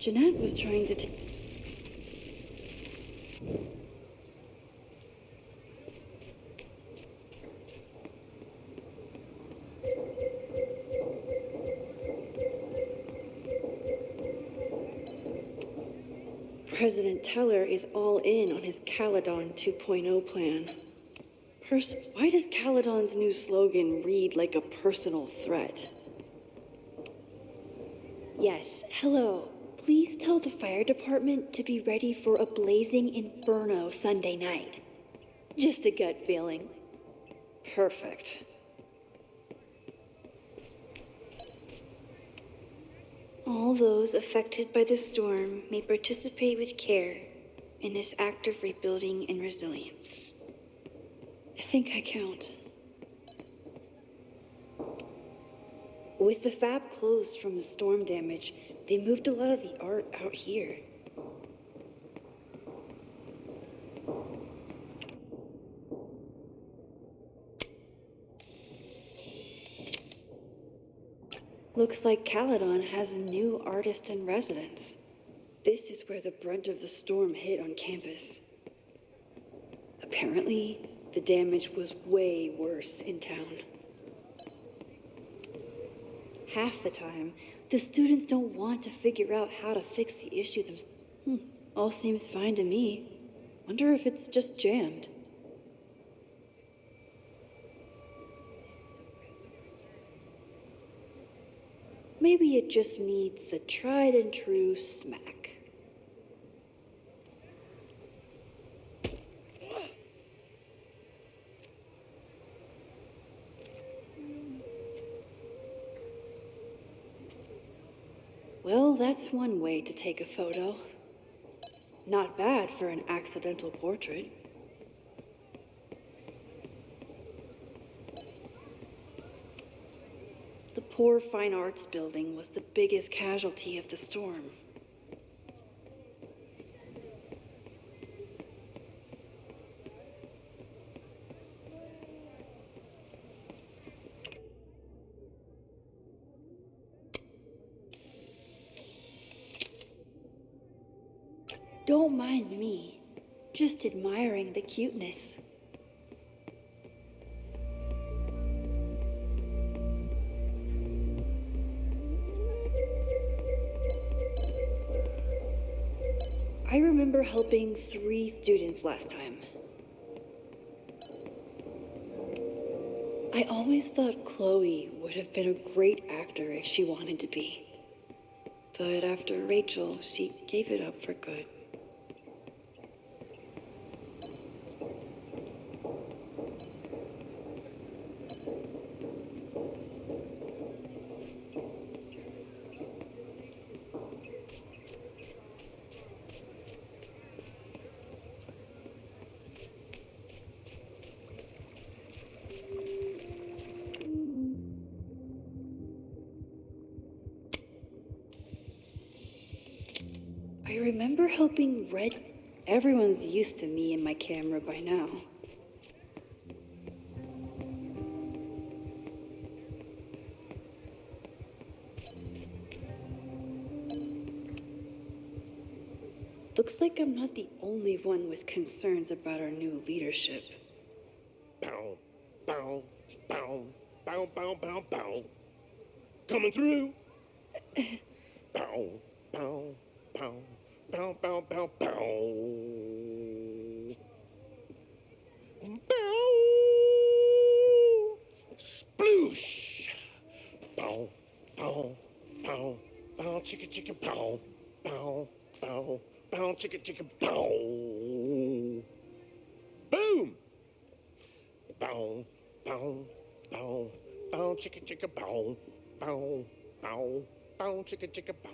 Jeanette was trying to take... President Teller is all in on his Caledon 2.0 plan. Why does Caledon's new slogan read like a personal threat? Yes, hello. Please tell the fire department to be ready for a blazing inferno Sunday night. Just a gut feeling. Perfect. All those affected by the storm may participate with care in this act of rebuilding and resilience. I think I count. With the fab closed from the storm damage, they moved a lot of the art out here. Looks like Caledon has a new artist in residence. This is where the brunt of the storm hit on campus. Apparently, the damage was way worse in town. Half the time, the students don't want to figure out how to fix the issue themselves. All seems fine to me. Wonder if it's just jammed. Maybe it just needs the tried and true smack. Well, that's one way to take a photo. Not bad for an accidental portrait. The poor fine arts building was the biggest casualty of the storm. Don't mind me, just admiring the cuteness. I remember helping 3 students last time. I always thought Chloe would have been a great actor if she wanted to be. But after Rachel, she gave it up for good. I remember helping Red. Everyone's used to me and my camera by now. Looks like I'm not the only one with concerns about our new leadership. Bow, bow, bow, bow, bow, bow, bow. Coming through. Bow, bow, bow. Bow, bow, bow, bow. Bow. Sploosh. Bow, bow, bow, bow, chicka, chicka, bow. Bow, bow, bow, chicka, chicka, bow. Boom. Bow, bow, bow, bow, chicka, chicka, bow. Bow, bow, bow, chicka, chicka, bow.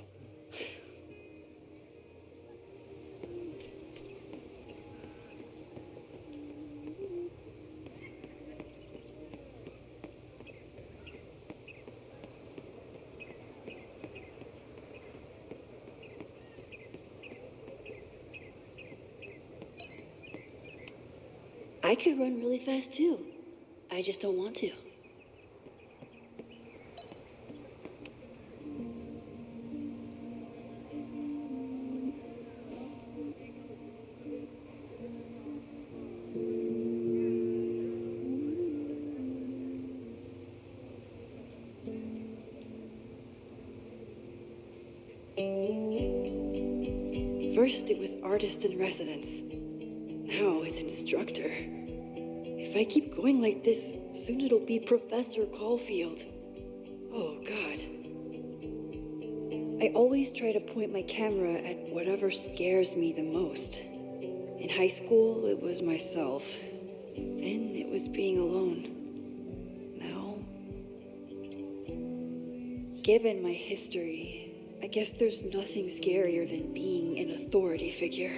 I could run really fast too. I just don't want to. First, it was artist in residence. Now it's instructor. If I keep going like this, soon it'll be Professor Caulfield. Oh, God. I always try to point my camera at whatever scares me the most. In high school, it was myself. Then it was being alone. Now, given my history, I guess there's nothing scarier than being an authority figure.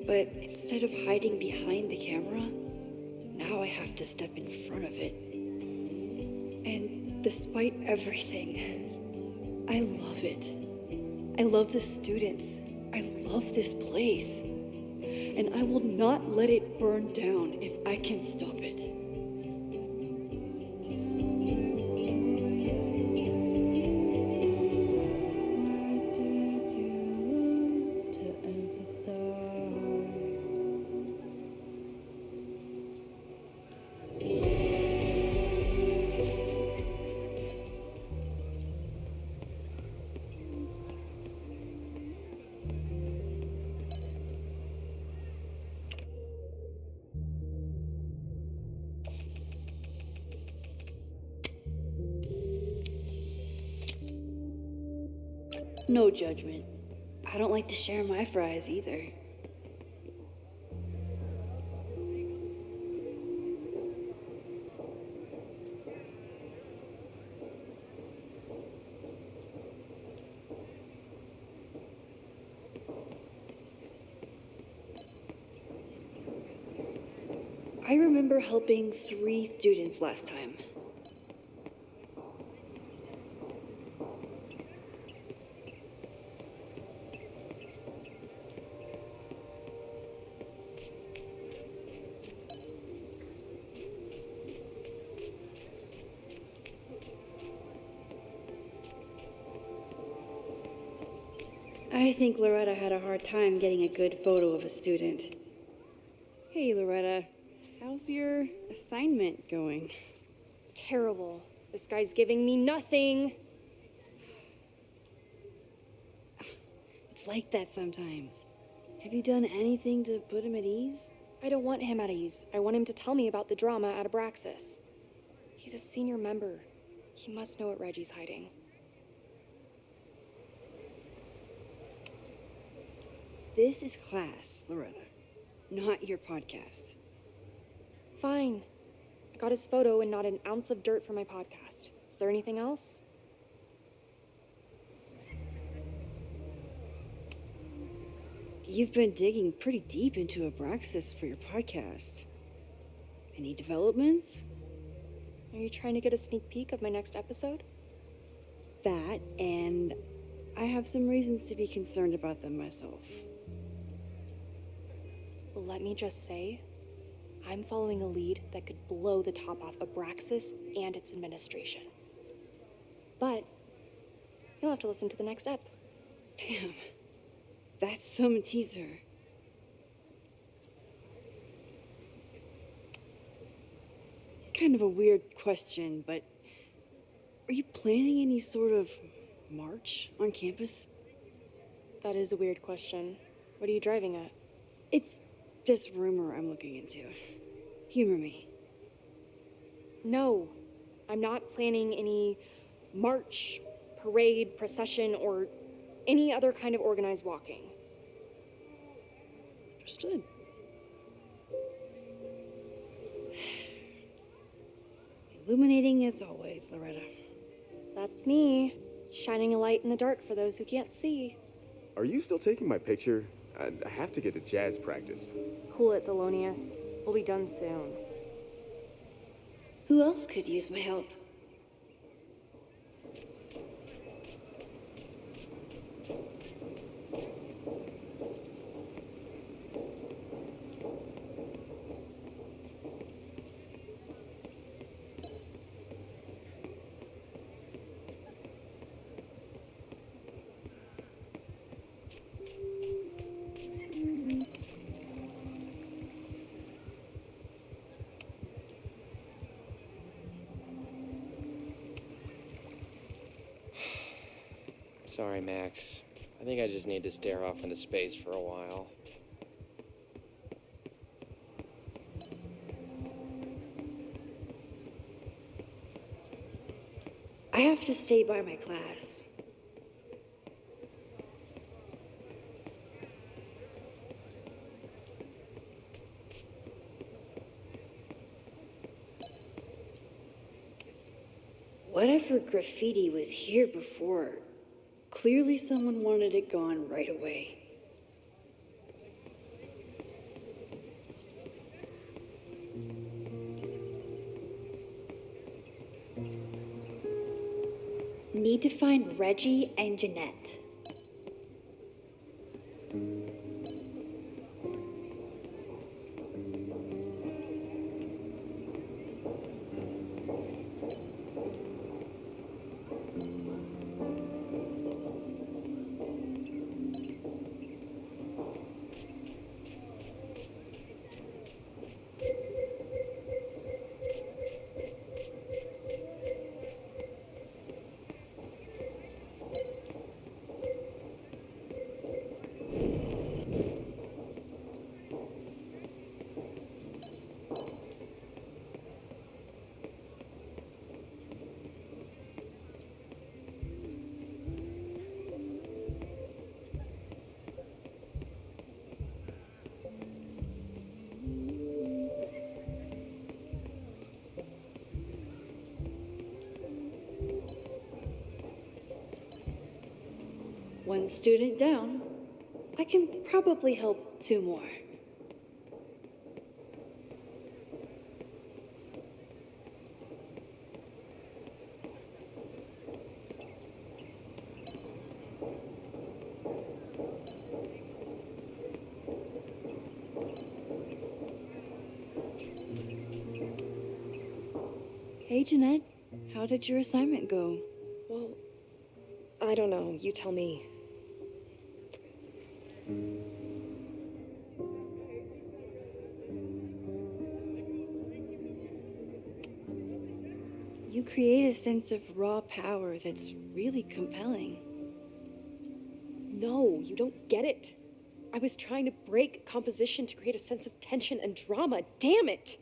But instead of hiding behind the camera, now I have to step in front of it. And despite everything, I love it. I love the students. I love this place. And I will not let it burn down if I can stop it. No judgment. I don't like to share my fries either. I remember helping 3 students last time. I think Loretta had a hard time getting a good photo of a student. Hey, Loretta. How's your assignment going? Terrible. This guy's giving me nothing. It's like that sometimes. Have you done anything to put him at ease? I don't want him at ease. I want him to tell me about the drama at Abraxas. He's a senior member. He must know what Reggie's hiding. This is class, Loretta, not your podcast. Fine. I got his photo and not an ounce of dirt for my podcast. Is there anything else? You've been digging pretty deep into Abraxas for your podcast. Any developments? Are you trying to get a sneak peek of my next episode? That, and I have some reasons to be concerned about them myself. Let me just say, I'm following a lead that could blow the top off Abraxas and its administration. But you'll have to listen to the next ep. Damn, that's some teaser. Kind of a weird question, but are you planning any sort of march on campus? That is a weird question. What are you driving at? It's just rumor I'm looking into. Humor me. No, I'm not planning any march, parade, procession, or any other kind of organized walking. Understood. Illuminating as always, Loretta. That's me, shining a light in the dark for those who can't see. Are you still taking my picture? I have to get to jazz practice. Cool it, Thelonious. We'll be done soon. Who else could use my help? Sorry, Max. I think I just need to stare off into space for a while. I have to stay by my class. Whatever graffiti was here before, clearly someone wanted it gone right away. Need to find Reggie and Jeanette. One student down. I can probably help 2 more. Hey, Jeanette. How did your assignment go? Well, I don't know. You tell me. You create a sense of raw power that's really compelling. No, you don't get it. I was trying to break composition to create a sense of tension and drama. Damn it!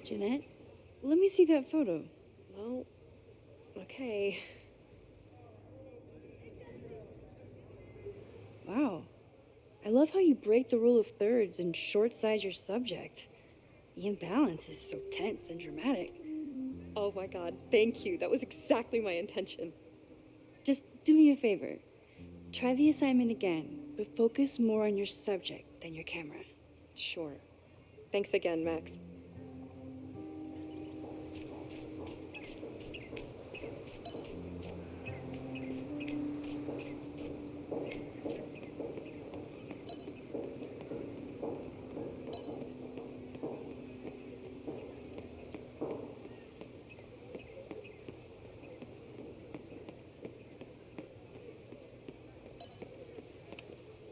Jeanette, let me see that photo. Well, okay. Wow. I love how you break the rule of thirds and short-size your subject. The imbalance is so tense and dramatic. Oh my god, thank you. That was exactly my intention. Just do me a favor. Try the assignment again, but focus more on your subject than your camera. Sure. Thanks again, Max.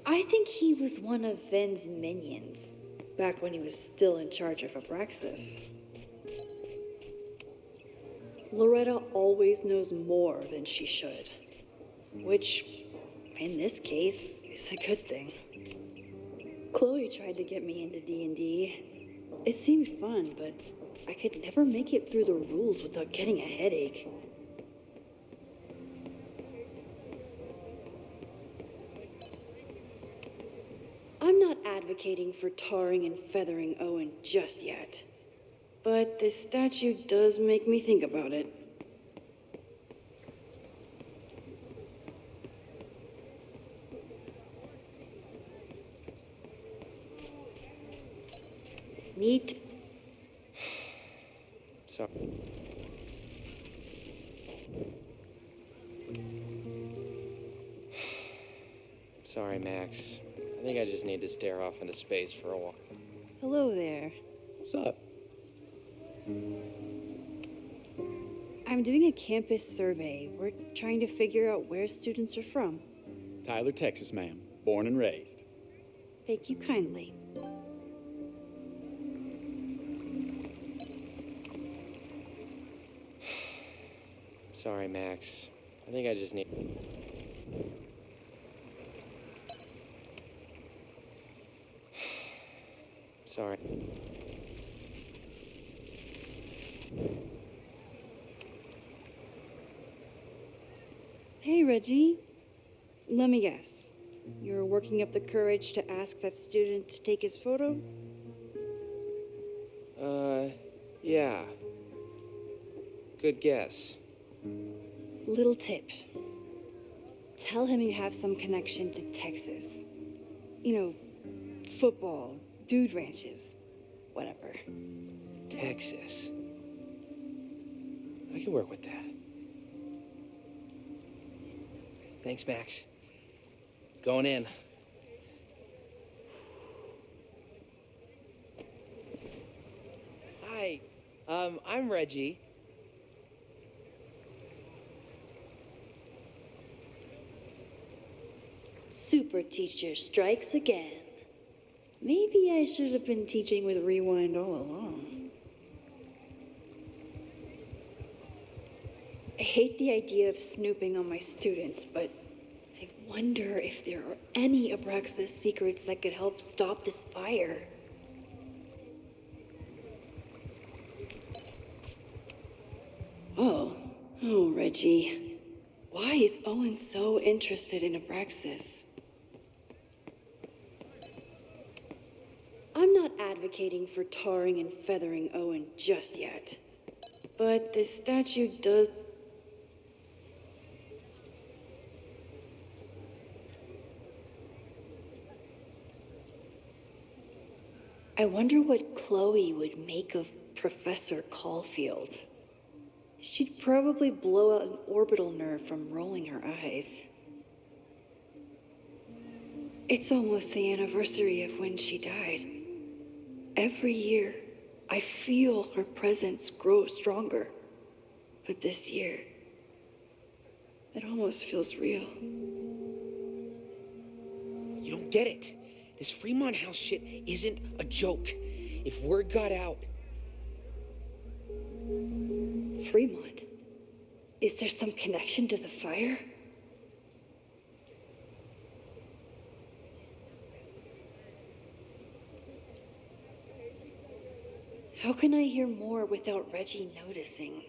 I think he was one of Ven's minions, back when he was still in charge of Abraxas. Loretta always knows more than she should, which, in this case, is a good thing. Chloe tried to get me into D&D. It seemed fun, but I could never make it through the rules without getting a headache. I'm not advocating for tarring and feathering Owen just yet, but this statue does make me think about it. Neat. So. Sorry, Max. I think I just need to stare off into space for a while. Hello there. What's up? I'm doing a campus survey. We're trying to figure out where students are from. Tyler, Texas, ma'am. Born and raised. Thank you kindly. Sorry, Max. I think I just need... Sorry. Hey, Reggie. Let me guess. You're working up the courage to ask that student to take his photo? Yeah. Good guess. Little tip. Tell him you have some connection to Texas. You know, football, dude ranches, whatever. Texas. I can work with that. Thanks, Max. Going in. Hi. I'm Reggie. Super teacher strikes again. Maybe I should have been teaching with Rewind all along. I hate the idea of snooping on my students, but I wonder if there are any Abraxas secrets that could help stop this fire. Oh, Reggie. Why is Owen so interested in Abraxas? I'm not advocating for tarring and feathering Owen just yet, but this statue does... I wonder what Chloe would make of Professor Caulfield. She'd probably blow out an orbital nerve from rolling her eyes. It's almost the anniversary of when she died. Every year, I feel her presence grow stronger. But this year, it almost feels real. You don't get it. This Fremont House shit isn't a joke. If word got out... Fremont? Is there some connection to the fire? How can I hear more without Reggie noticing?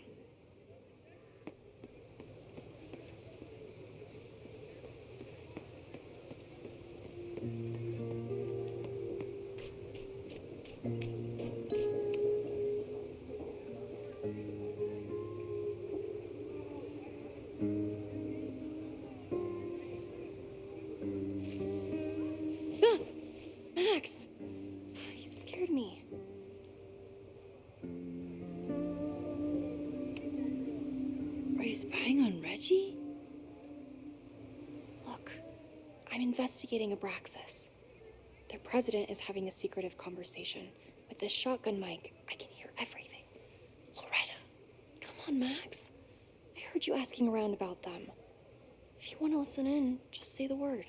Max! You scared me. Are you spying on Reggie? Look, I'm investigating Abraxas. Their president is having a secretive conversation. With this shotgun mic, I can hear everything. Loretta, come on, Max. I heard you asking around about them. If you want to listen in, just say the word.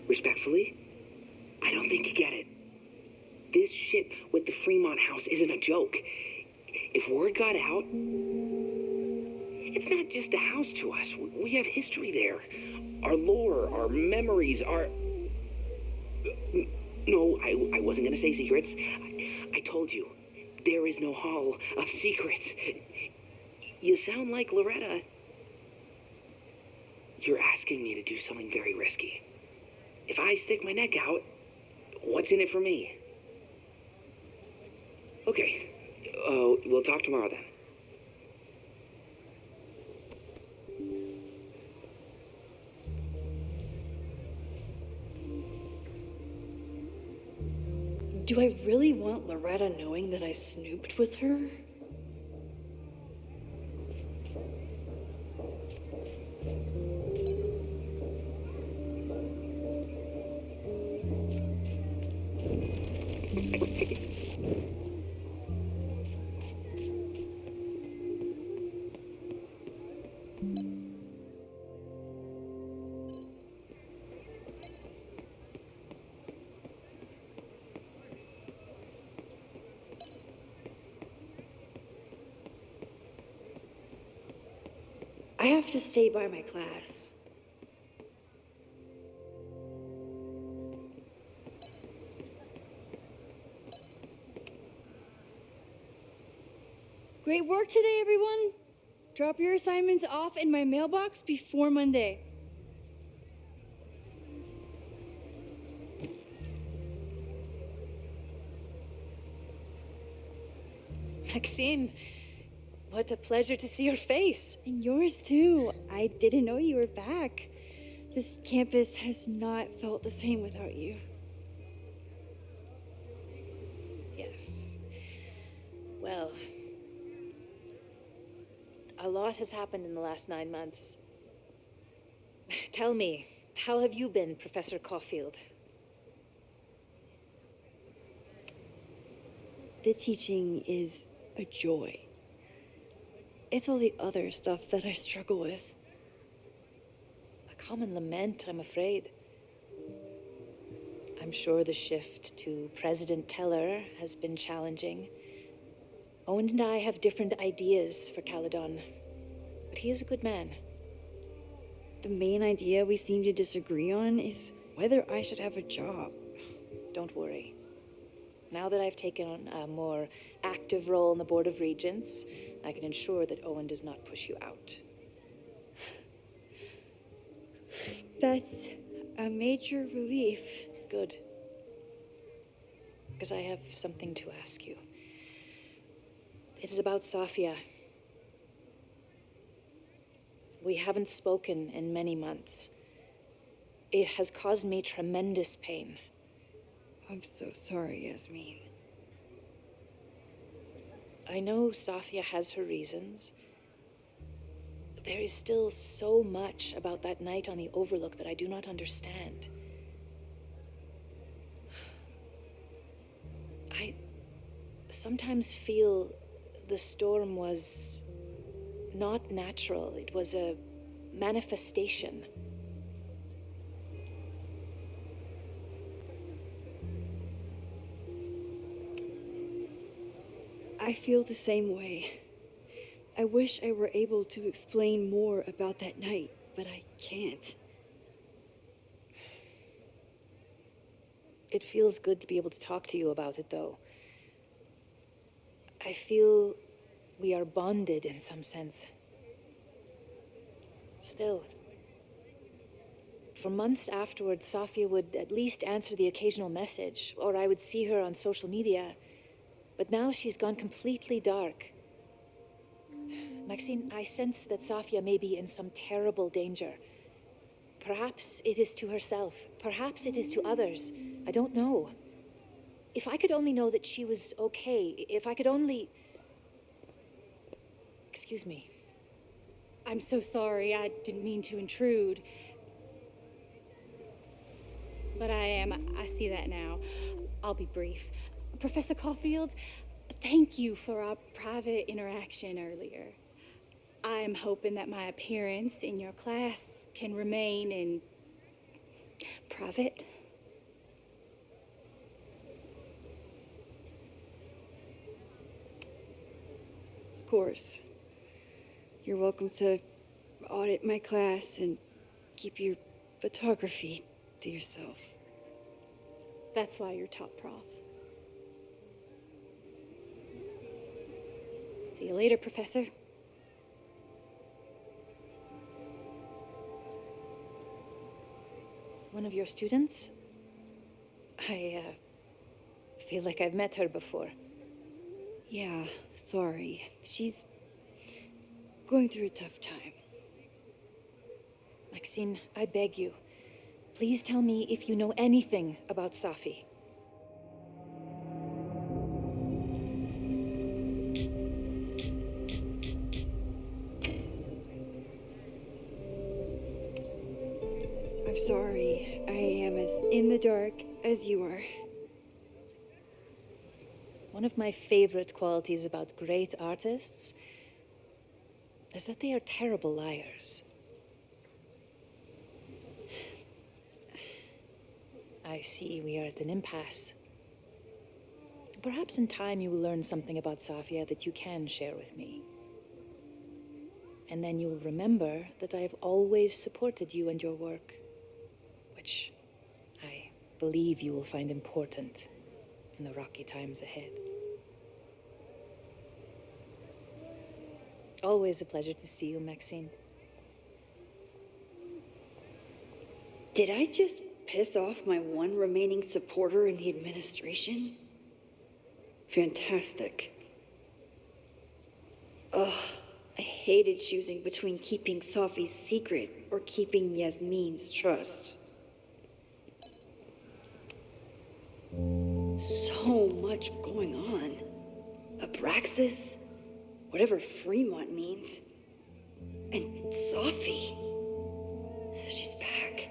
Respectfully, I don't think you get it. This shit with the Fremont House isn't a joke. If word got out, it's not just a house to us. We have history there. Our lore, our memories, our... No, I wasn't gonna say secrets. I told you, there is no hall of secrets. You sound like Loretta. You're asking me to do something very risky. If I stick my neck out, what's in it for me? Okay, we'll talk tomorrow then. Do I really want Loretta knowing that I snooped with her? I have to stay by my class. Great work today, everyone. Drop your assignments off in my mailbox before Monday. Maxine, what a pleasure to see your face. And yours too. I didn't know you were back. This campus has not felt the same without you. Yes. Well, a lot has happened in the last 9 months. Tell me, how have you been, Professor Caulfield? The teaching is a joy. It's all the other stuff that I struggle with. A common lament, I'm afraid. I'm sure the shift to President Teller has been challenging. Owen and I have different ideas for Caledon, but he is a good man. The main idea we seem to disagree on is whether I should have a job. Don't worry. Now that I've taken on a more active role in the Board of Regents, I can ensure that Owen does not push you out. That's a major relief. Good. Because I have something to ask you. It is about Safia. We haven't spoken in many months. It has caused me tremendous pain. I'm so sorry, Yasmin. I know Safia has her reasons. There is still so much about that night on the Overlook that I do not understand. I sometimes feel the storm was not natural. It was a manifestation. I feel the same way. I wish I were able to explain more about that night, but I can't. It feels good to be able to talk to you about it, though. I feel we are bonded in some sense. Still, for months afterwards, Safia would at least answer the occasional message, or I would see her on social media. But now she's gone completely dark. Maxine, I sense that Safia may be in some terrible danger. Perhaps it is to herself. Perhaps it is to others. I don't know. If I could only know that she was okay, if I could only... Excuse me. I'm so sorry. I didn't mean to intrude. But I see that now. I'll be brief. Professor Caulfield, thank you for our private interaction earlier. I'm hoping that my appearance in your class can remain in private. Of course. You're welcome to audit my class and keep your photography to yourself. That's why you're top prof. See you later, Professor. One of your students? I feel like I've met her before. Yeah, sorry. She's going through a tough time. Maxine, I beg you, please tell me if you know anything about Safi. I'm sorry. I am as in the dark as you are. One of my favorite qualities about great artists is that they are terrible liars. I see we are at an impasse. Perhaps in time you will learn something about Safia that you can share with me. And then you'll remember that I have always supported you and your work, which I believe you will find important in the rocky times ahead. Always a pleasure to see you, Maxine. Did I just piss off my one remaining supporter in the administration? Fantastic. Ugh, I hated choosing between keeping Safi's secret or keeping Yasmin's trust. So much going on. Abraxas, whatever Fremont means, and Safi. She's back.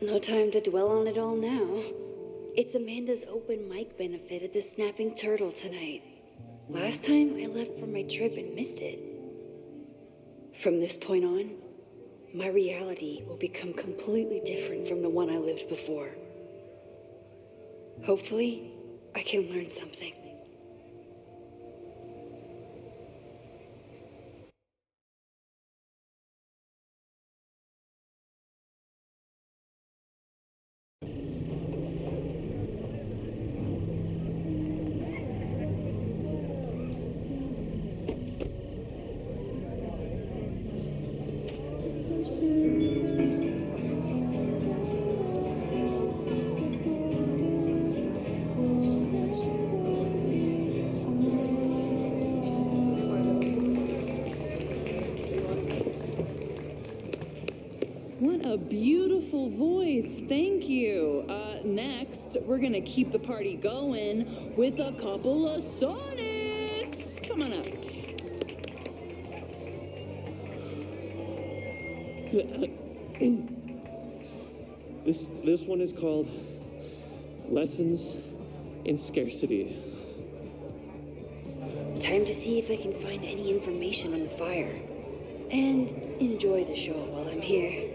No time to dwell on it all now. It's Amanda's open mic benefit at the Snapping Turtle tonight. Last time I left for my trip and missed it. From this point on, my reality will become completely different from the one I lived before. Hopefully, I can learn something. What a beautiful voice. Thank you. Next, we're going to keep the party going with a couple of sonnets. Come on up. This one is called Lessons in Scarcity. Time to see if I can find any information on the fire. And enjoy the show while I'm here.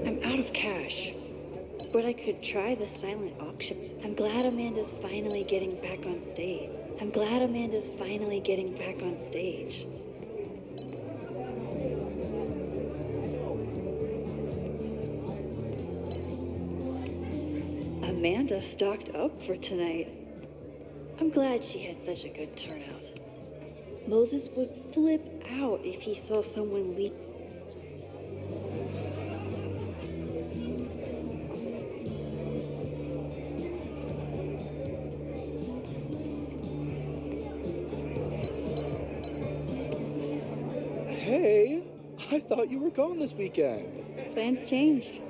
I'm out of cash, but I could try the silent auction. I'm glad Amanda's finally getting back on stage. Amanda stocked up for tonight. I'm glad she had such a good turnout. Moses would flip out if he saw someone leak. Hey, I thought you were gone this weekend. Plans changed.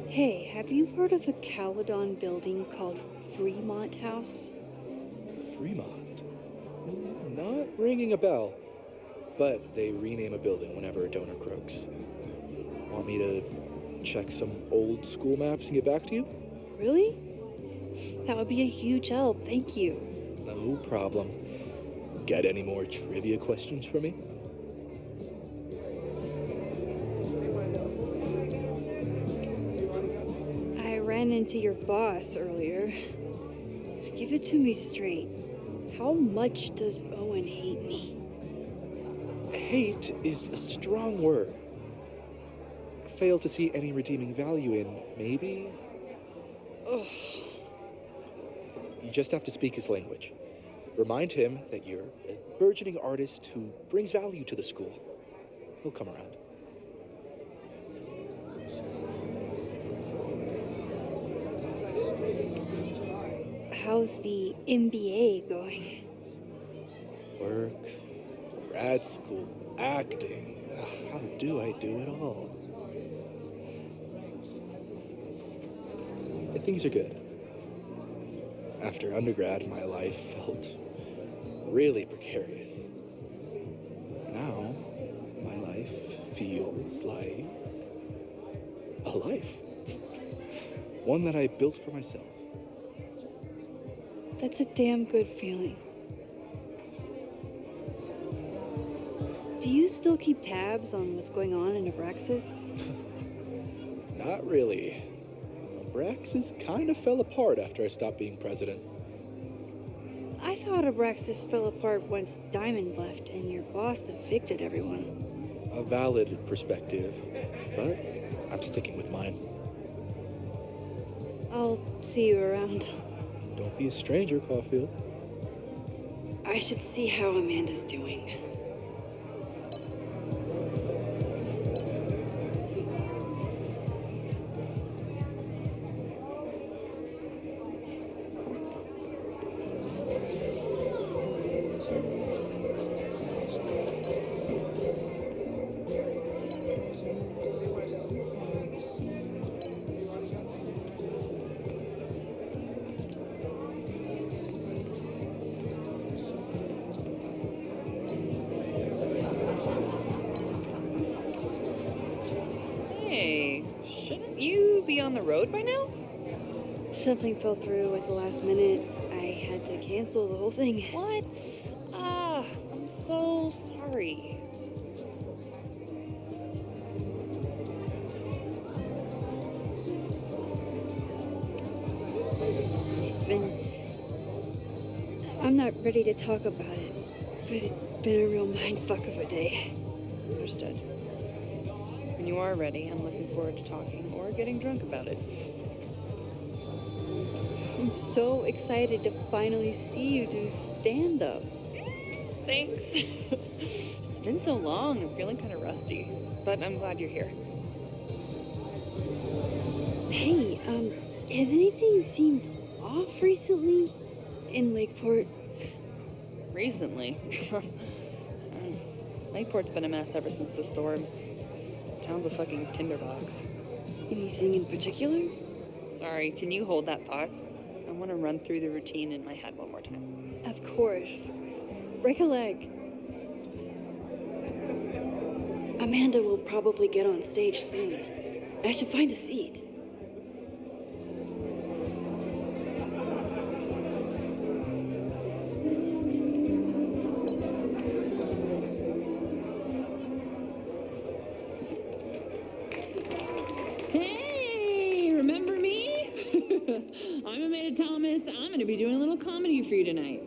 Hey, have you heard of a Caledon building called Fremont House? Fremont? Not ringing a bell. But they rename a building whenever a donor croaks. Want me to check some old school maps and get back to you? Really? That would be a huge help, thank you. No problem. Got any more trivia questions for me? I ran into your boss earlier. Give it to me straight. How much does Owen hate me? Hate is a strong word. Fail to see any redeeming value in, maybe? Ugh. You just have to speak his language. Remind him that you're a burgeoning artist who brings value to the school. He'll come around. How's the MBA going? Work, grad school, acting. How do I do it all? Things are good. After undergrad, my life felt really precarious. Now, my life feels like a life. One that I built for myself. That's a damn good feeling. Do you still keep tabs on what's going on in Abraxas? Not really. Abraxas kind of fell apart after I stopped being president. I thought Abraxas fell apart once Diamond left and your boss evicted everyone. A valid perspective, but I'm sticking with mine. I'll see you around. Don't be a stranger, Caulfield. I should see how Amanda's doing. Hey, shouldn't you be on the road by now? Something fell through at the last minute. I had to cancel the whole thing. What? I'm so sorry. I'm not ready to talk about it, but it's been a real mindfuck of a day. Understood. When you are ready, I'm looking forward to talking or getting drunk about it. I'm so excited to finally see you do stand-up. Thanks. It's been so long, I'm feeling kind of rusty, but I'm glad you're here. Hey, has anything seemed off recently in Lakeport? Recently? Lakeport's been a mess ever since the storm. Town's a fucking tinderbox. Anything in particular? Sorry, can you hold that thought? I want to run through the routine in my head one more time. Of course. Break a leg. Amanda will probably get on stage soon. I should find a seat. Hey, remember me? I'm Amanda Thomas. I'm going to be doing a little comedy for you tonight.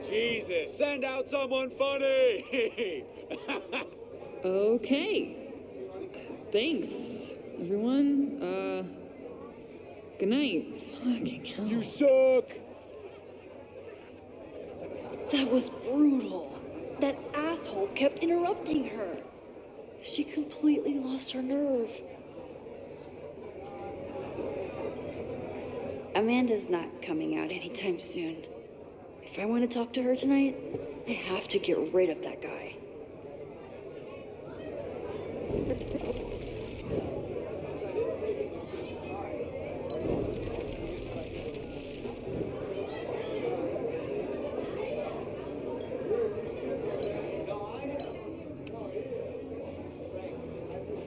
Jesus, send out someone funny! Okay. Thanks, everyone. Good night. Fucking hell. You suck! That was brutal. That asshole kept interrupting her. She completely lost her nerve. Amanda's not coming out anytime soon. If I want to talk to her tonight, I have to get rid of that guy.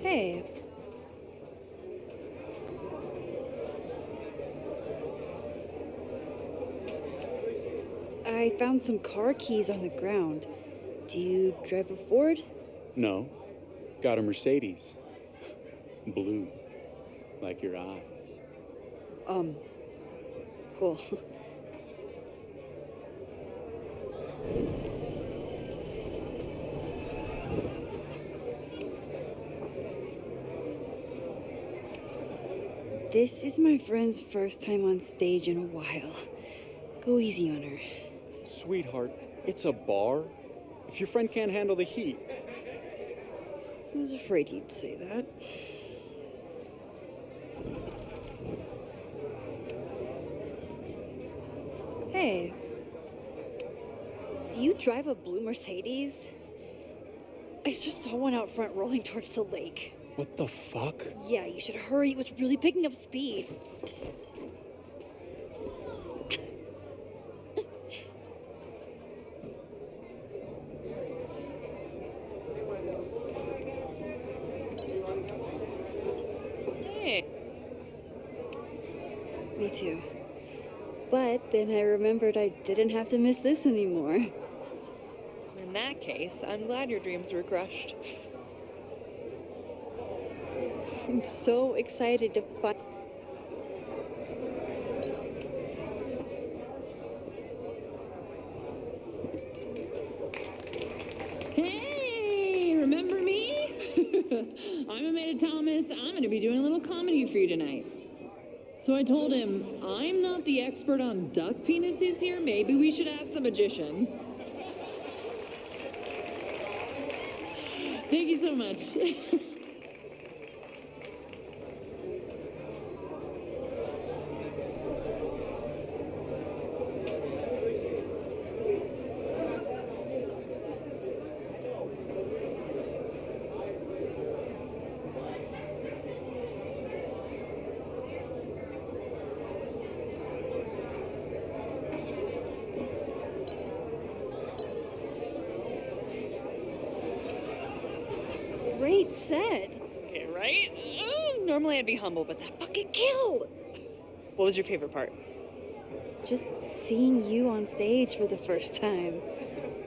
Hey. I found some car keys on the ground. Do you drive a Ford? No. Got a Mercedes. Blue. Like your eyes. Cool. This is my friend's first time on stage in a while. Go easy on her. Sweetheart, it's a bar. If your friend can't handle the heat. I was afraid you'd say that. Hey. Do you drive a blue Mercedes? I just saw one out front rolling towards the lake. What the fuck? Yeah, you should hurry. It was really picking up speed. Hey. Me too. But then I remembered I didn't have to miss this anymore. In that case, I'm glad your dreams were crushed. I'm so excited to find. Hey, remember me? I'm Amanda Thomas. I'm going to be doing a little comedy for you tonight. So I told him, I'm not the expert on duck penises here. Maybe we should ask the magician. Thank you so much. Great set. Okay, right? Normally I'd be humble, but that fucking killed. What was your favorite part? Just seeing you on stage for the first time.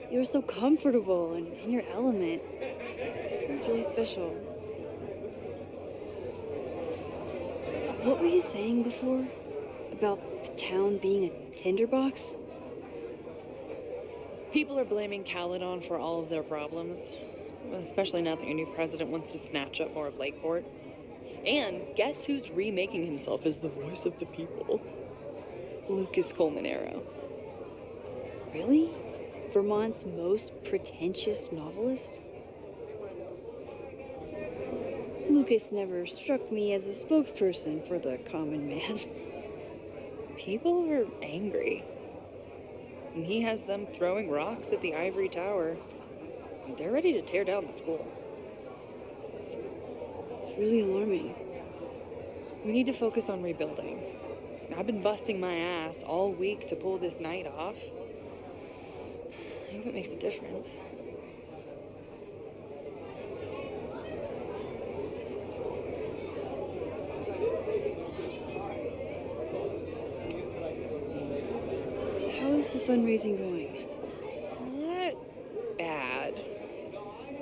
You were so comfortable and in your element. It was really special. What were you saying before? About the town being a tinderbox? People are blaming Caledon for all of their problems, especially now that your new president wants to snatch up more of Lakeport. And guess who's remaking himself as the voice of the people? Lucas Colmenero. Really? Vermont's most pretentious novelist? Lucas never struck me as a spokesperson for the common man. People are angry. And he has them throwing rocks at the Ivory Tower. They're ready to tear down the school. It's really alarming. We need to focus on rebuilding. I've been busting my ass all week to pull this night off. I hope it makes a difference. How is the fundraising going? Not bad.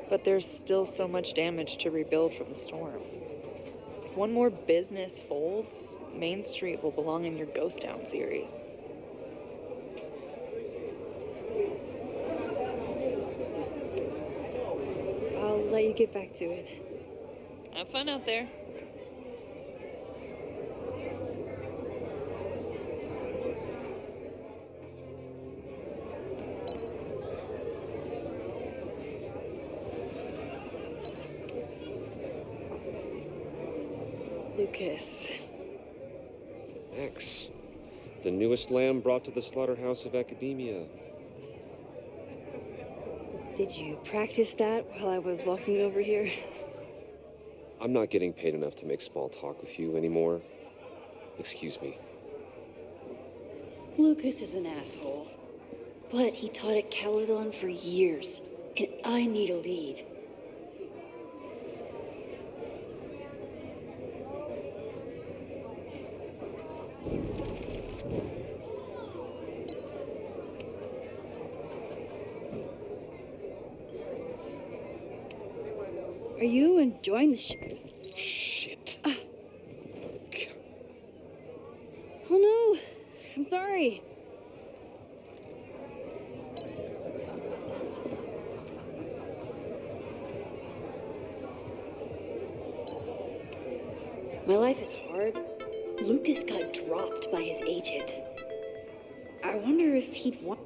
But there's still so much damage to rebuild from the storm. If one more business folds, Main Street will belong in your Ghost Town series. I'll let you get back to it. Have fun out there. Lucas. X, the newest lamb brought to the slaughterhouse of academia. Did you practice that while I was walking over here? I'm not getting paid enough to make small talk with you anymore. Excuse me. Lucas is an asshole. But he taught at Caledon for years, and I need a lead. Are you enjoying the Shit. Oh no, I'm sorry. My life is hard. Lucas got dropped by his agent. I wonder if he'd want.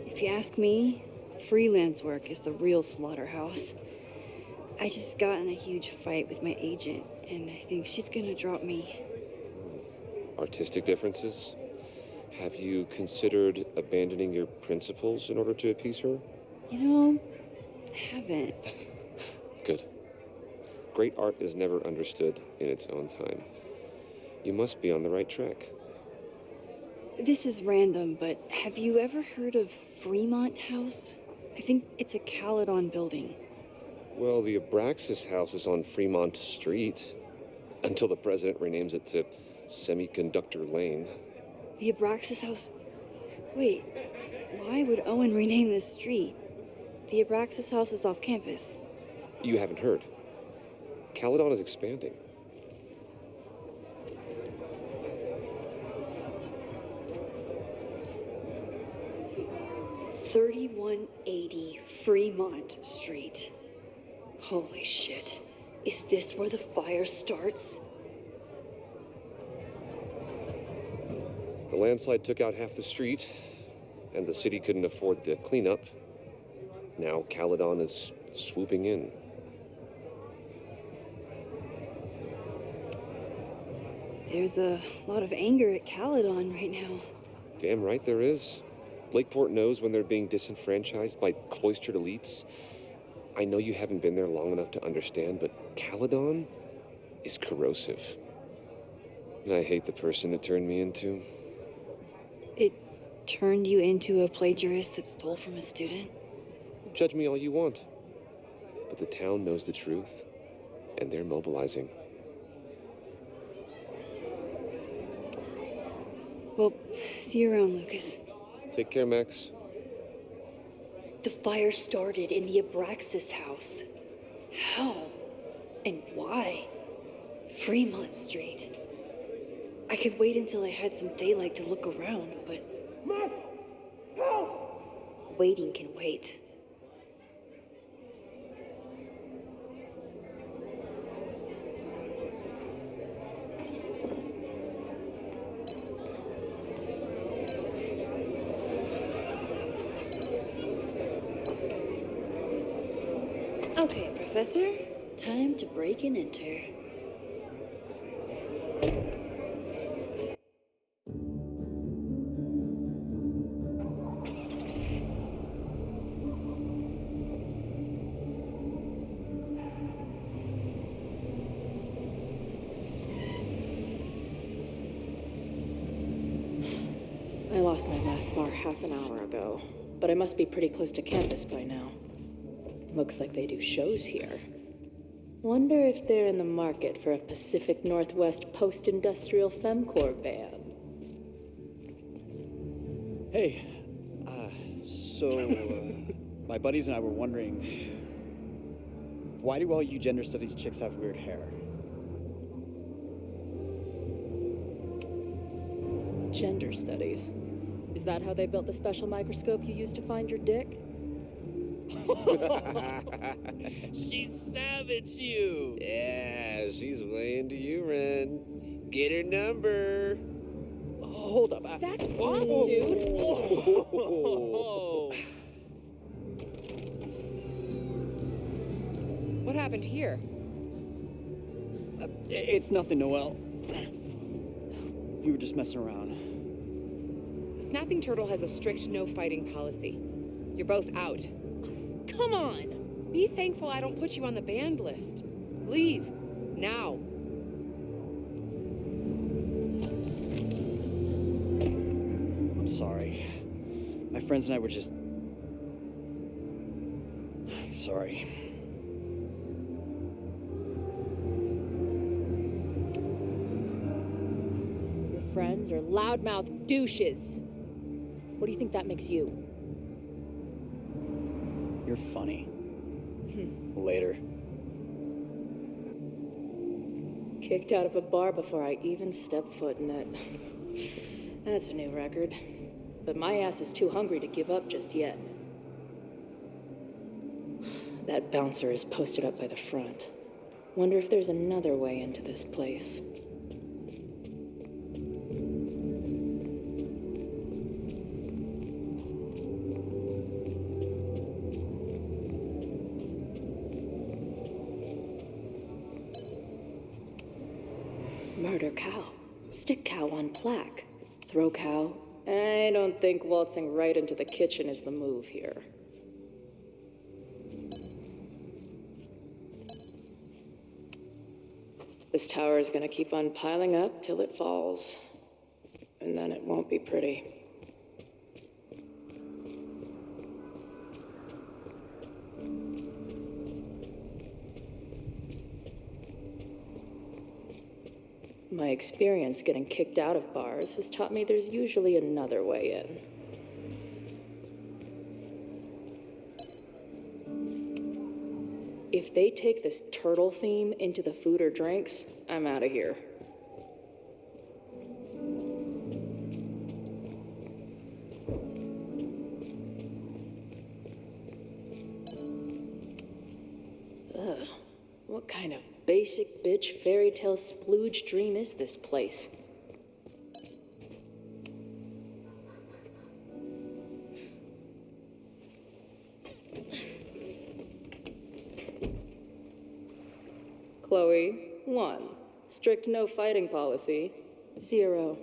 If you ask me, freelance work is the real slaughterhouse. I just got in a huge fight with my agent, and I think she's gonna drop me. Artistic differences? Have you considered abandoning your principles in order to appease her? You know, I haven't. Good. Great art is never understood in its own time. You must be on the right track. This is random, but have you ever heard of Fremont House? I think it's a Caledon building. Well, the Abraxas house is on Fremont Street, until the president renames it to Semiconductor Lane. The Abraxas House? Wait, why would Owen rename this street? The Abraxas House is off campus. You haven't heard. Caledon is expanding. $3180 Fremont Street. Holy shit. Is this where the fire starts? The landslide took out half the street, and the city couldn't afford the cleanup. Now Caledon is swooping in. There's a lot of anger at Caledon right now. Damn right there is. Lakeport knows when they're being disenfranchised by cloistered elites. I know you haven't been there long enough to understand, but Caledon is corrosive. And I hate the person it turned me into. It turned you into a plagiarist that stole from a student? Judge me all you want. But the town knows the truth, and they're mobilizing. Well, see you around, Lucas. Take care, Max. The fire started in the Abraxas house. How? And why? Fremont Street. I could wait until I had some daylight to look around, but... Max! Help! Waiting can wait. Okay, Professor. Time to break and enter. I lost my last bar half an hour ago, but I must be pretty close to campus by now. Looks like they do shows here. Wonder if they're in the market for a Pacific Northwest post-industrial femcore band. Hey, my buddies and I were wondering, why do all you gender studies chicks have weird hair? Gender studies. Is that how they built the special microscope you used to find your dick? She savaged you. Yeah, she's way into you, Ren. Get her number. Hold up. That's odd, dude. What happened here? It's nothing, Noelle. We were just messing around. The Snapping Turtle has a strict no-fighting policy. You're both out. Come on! Be thankful I don't put you on the banned list. Leave. Now. I'm sorry. My friends and I were just... I'm sorry. Your friends are loudmouth douches. What do you think that makes you? You're funny. Later. Kicked out of a bar before I even stepped foot in it. That's a new record. But my ass is too hungry to give up just yet. That bouncer is posted up by the front. Wonder if there's another way into this place. Murder cow. Stick cow on plaque. Throw cow. I don't think waltzing right into the kitchen is the move here. This tower is gonna keep on piling up till it falls. And then it won't be pretty. My experience getting kicked out of bars has taught me there's usually another way in. If they take this turtle theme into the food or drinks, I'm out of here. Ugh, what kind of basic bitch fairy tale splooge dream is this place? Chloe, 1. Strict no fighting policy. 0.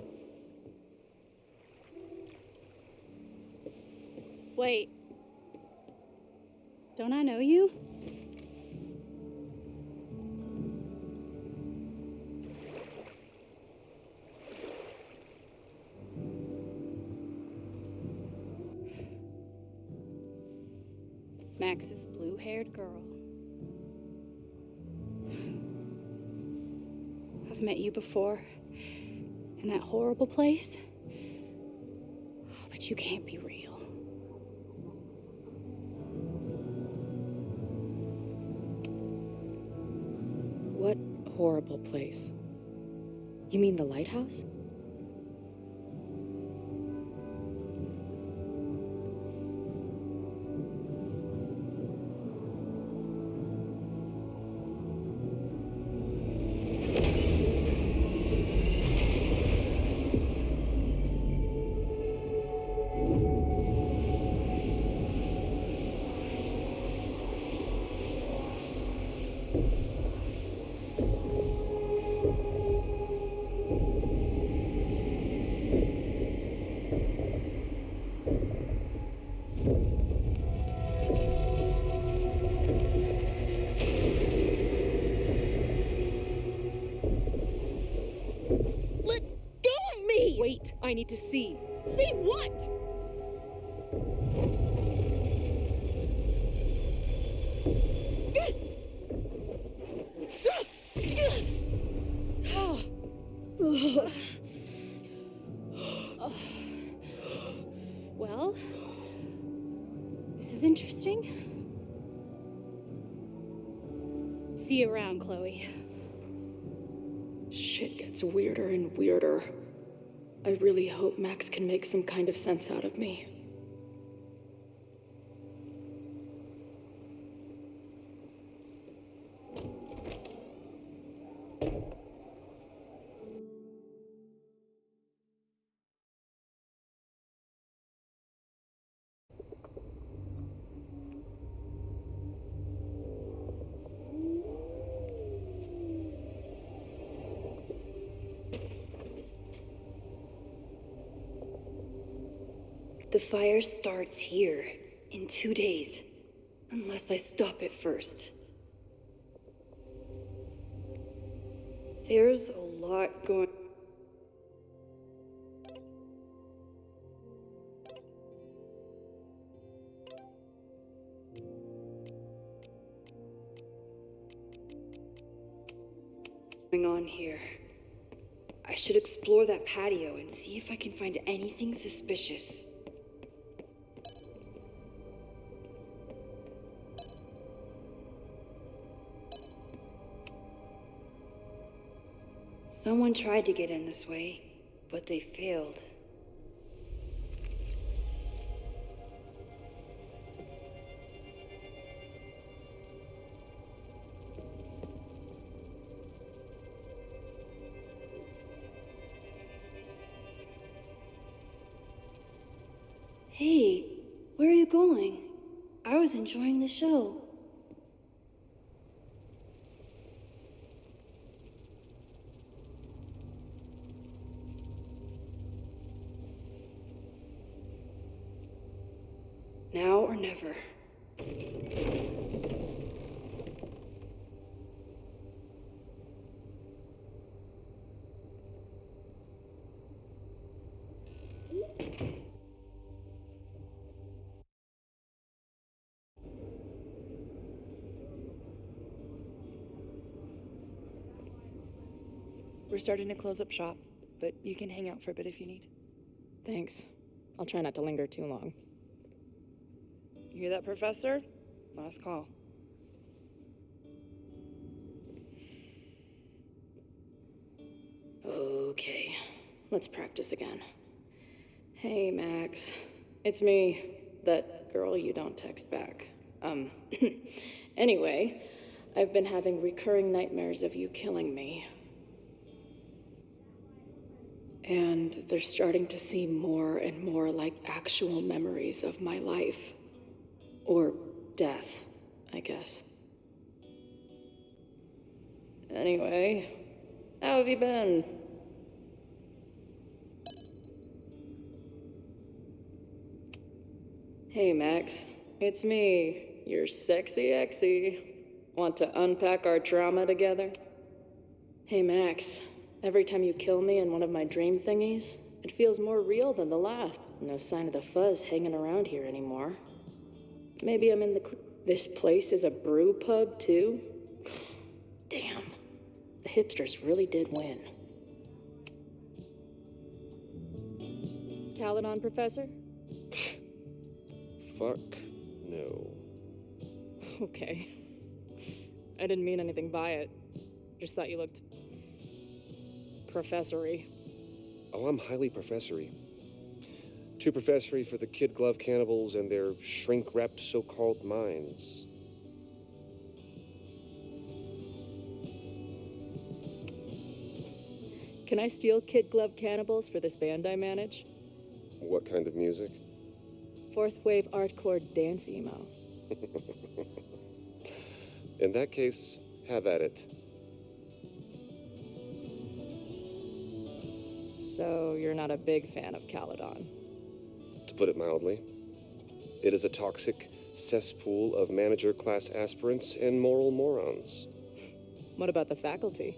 Wait. Don't I know you? Max's blue-haired girl. I've met you before, in that horrible place. But you can't be real. What horrible place? You mean the lighthouse? Wait, I need to see. See what? Well, this is interesting. See you around, Chloe. Shit gets weirder and weirder. I really hope Max can make some kind of sense out of me. The fire starts here in 2 days, unless I stop it first. There's a lot going. On here. I should explore that patio and see if I can find anything suspicious. Someone tried to get in this way, but they failed. Hey, where are you going? I was enjoying the show. Now or never. We're starting to close up shop, but you can hang out for a bit if you need. Thanks. I'll try not to linger too long. You hear that, Professor? Last call. Okay, let's practice again. Hey, Max. It's me, that girl you don't text back. Anyway, I've been having recurring nightmares of you killing me. And they're starting to seem more and more like actual memories of my life. Or death, I guess. Anyway, how have you been? Hey, Max. It's me, your sexy exy. Want to unpack our trauma together? Hey, Max. Every time you kill me in one of my dream thingies, it feels more real than the last. No sign of the fuzz hanging around here anymore. Maybe I'm in the this place is a brew pub, too? Damn. The hipsters really did win. Caledon, Professor? Fuck no. Okay. I didn't mean anything by it. Just thought you looked professory. Oh, I'm highly professory. Too professory for the kid glove cannibals and their shrink-wrapped so-called minds. Can I steal kid glove cannibals for this band I manage? What kind of music? Fourth wave artcore dance emo. In that case, have at it. So you're not a big fan of Caledon? To put it mildly, it is a toxic cesspool of manager-class aspirants and moral morons. What about the faculty?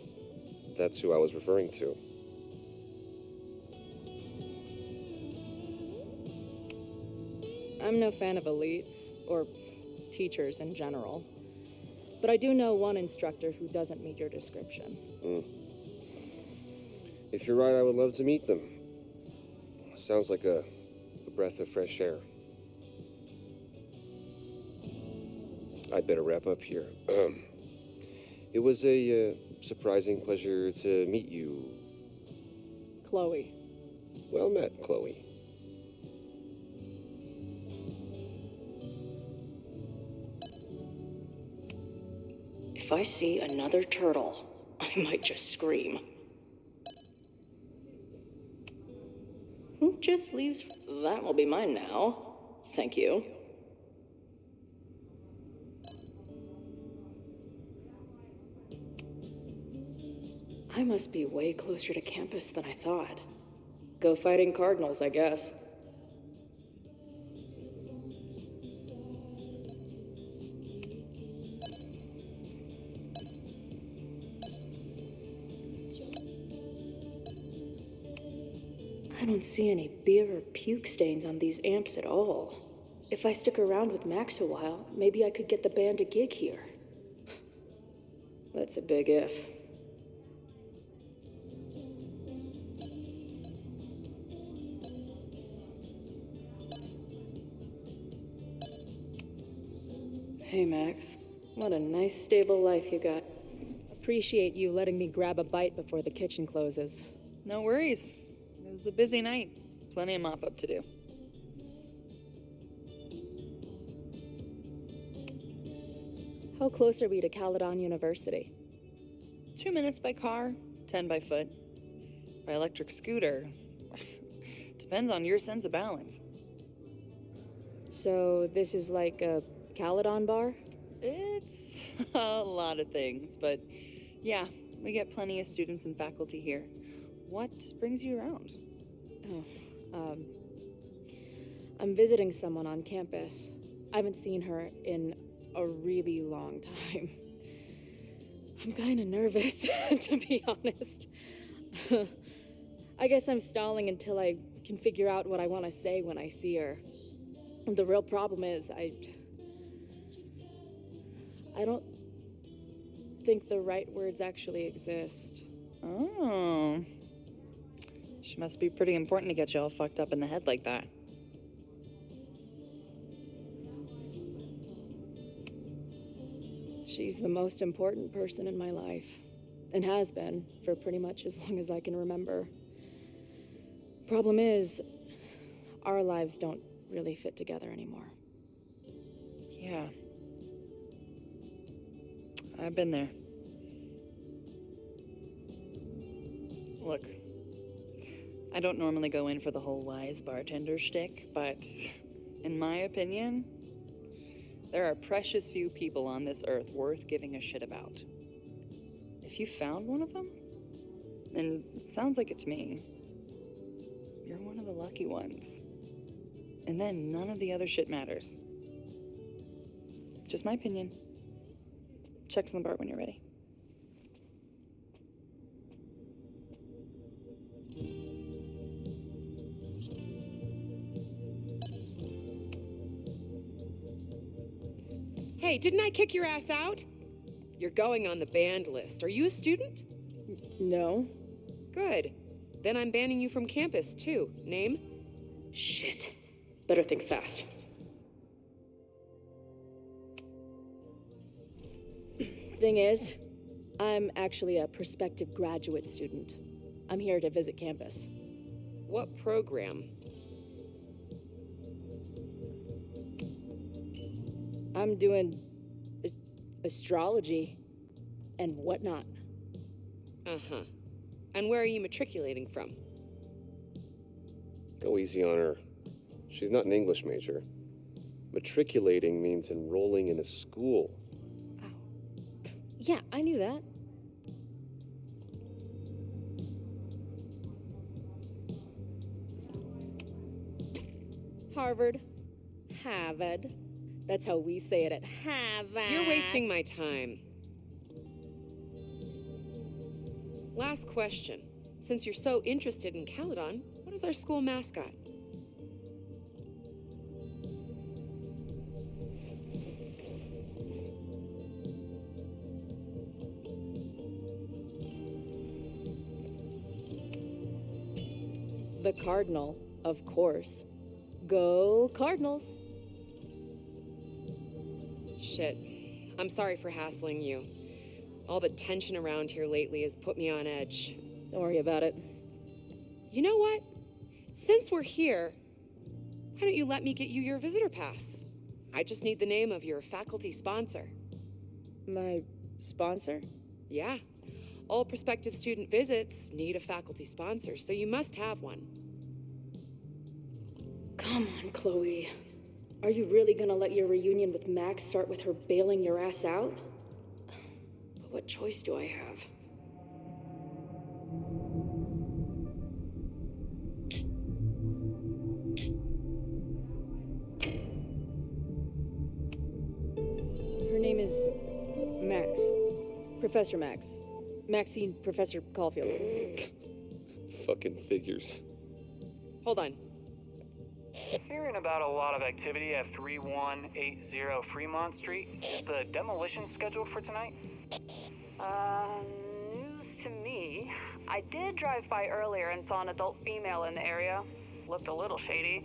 That's who I was referring to. I'm no fan of elites, or teachers in general. But I do know one instructor who doesn't meet your description. If you're right, I would love to meet them. Sounds like a breath of fresh air. I'd better wrap up here. It was a surprising pleasure to meet you. Chloe. Well met, Chloe. If I see another turtle, I might just scream. Who just leaves? That will be mine now. Thank you. I must be way closer to campus than I thought. Go fighting cardinals, I guess. I don't see any beer or puke stains on these amps at all. If I stick around with Max a while, maybe I could get the band a gig here. That's a big if. Hey, Max. What a nice, stable life you got. Appreciate you letting me grab a bite before the kitchen closes. No worries. It was a busy night. Plenty of mop-up to do. How close are we to Caledon University? 2 minutes by car, 10 by foot. By electric scooter. Depends on your sense of balance. So this is like a Caledon bar? It's a lot of things, but yeah, we get plenty of students and faculty here. What brings you around? Oh, I'm visiting someone on campus. I haven't seen her in a really long time. I'm kind of nervous, to be honest. I guess I'm stalling until I can figure out what I want to say when I see her. The real problem is I don't think the right words actually exist. Oh. She must be pretty important to get you all fucked up in the head like that. She's the most important person in my life, and has been for pretty much as long as I can remember. Problem is, our lives don't really fit together anymore. Yeah. I've been there. Look, I don't normally go in for the whole wise bartender shtick, but in my opinion, there are precious few people on this earth worth giving a shit about. If you found one of them, and it sounds like it to me, you're one of the lucky ones. And then none of the other shit matters. Just my opinion. Check's on the bar when you're ready. Hey, didn't I kick your ass out? You're going on the banned list. Are you a student? No. Good. Then I'm banning you from campus, too. Name? Shit. Better think fast. Thing is, I'm actually a prospective graduate student. I'm here to visit campus. What program? I'm doing astrology and whatnot. Uh-huh. And where are you matriculating from? Go easy on her. She's not an English major. Matriculating means enrolling in a school. Yeah, I knew that. Harvard. Harvard. That's how we say it at Harvard. You're wasting my time. Last question. Since you're so interested in Caledon, what is our school mascot? The Cardinal, of course. Go Cardinals! Shit. I'm sorry for hassling you. All the tension around here lately has put me on edge. Don't worry about it. You know what? Since we're here, why don't you let me get you your visitor pass? I just need the name of your faculty sponsor. My sponsor? Yeah. All prospective student visits need a faculty sponsor, so you must have one. Come on, Chloe. Are you really gonna let your reunion with Max start with her bailing your ass out? But what choice do I have? Her name is Max. Professor Max. Maxine Professor Caulfield. Fucking figures. Hold on. Hearing about a lot of activity at 3180 Fremont Street. Is the demolition scheduled for tonight? News to me. I did drive by earlier and saw an adult female in the area. Looked a little shady.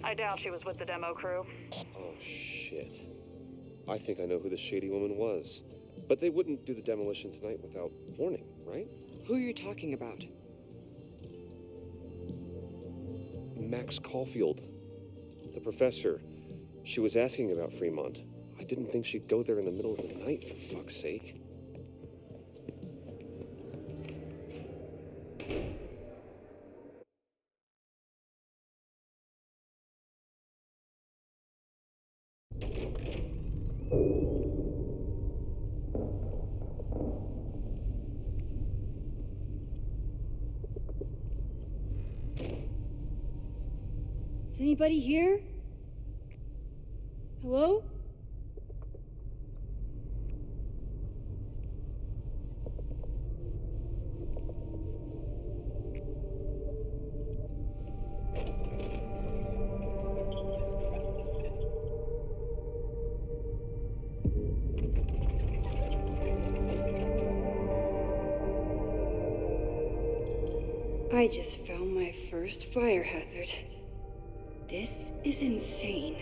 I doubt she was with the demo crew. Oh, shit. I think I know who the shady woman was. But they wouldn't do the demolition tonight without warning, right? Who are you talking about? Max Caulfield. The professor. She was asking about Fremont. I didn't think she'd go there in the middle of the night, for fuck's sake. Is anybody here? Hello? I just found my first fire hazard. This is insane.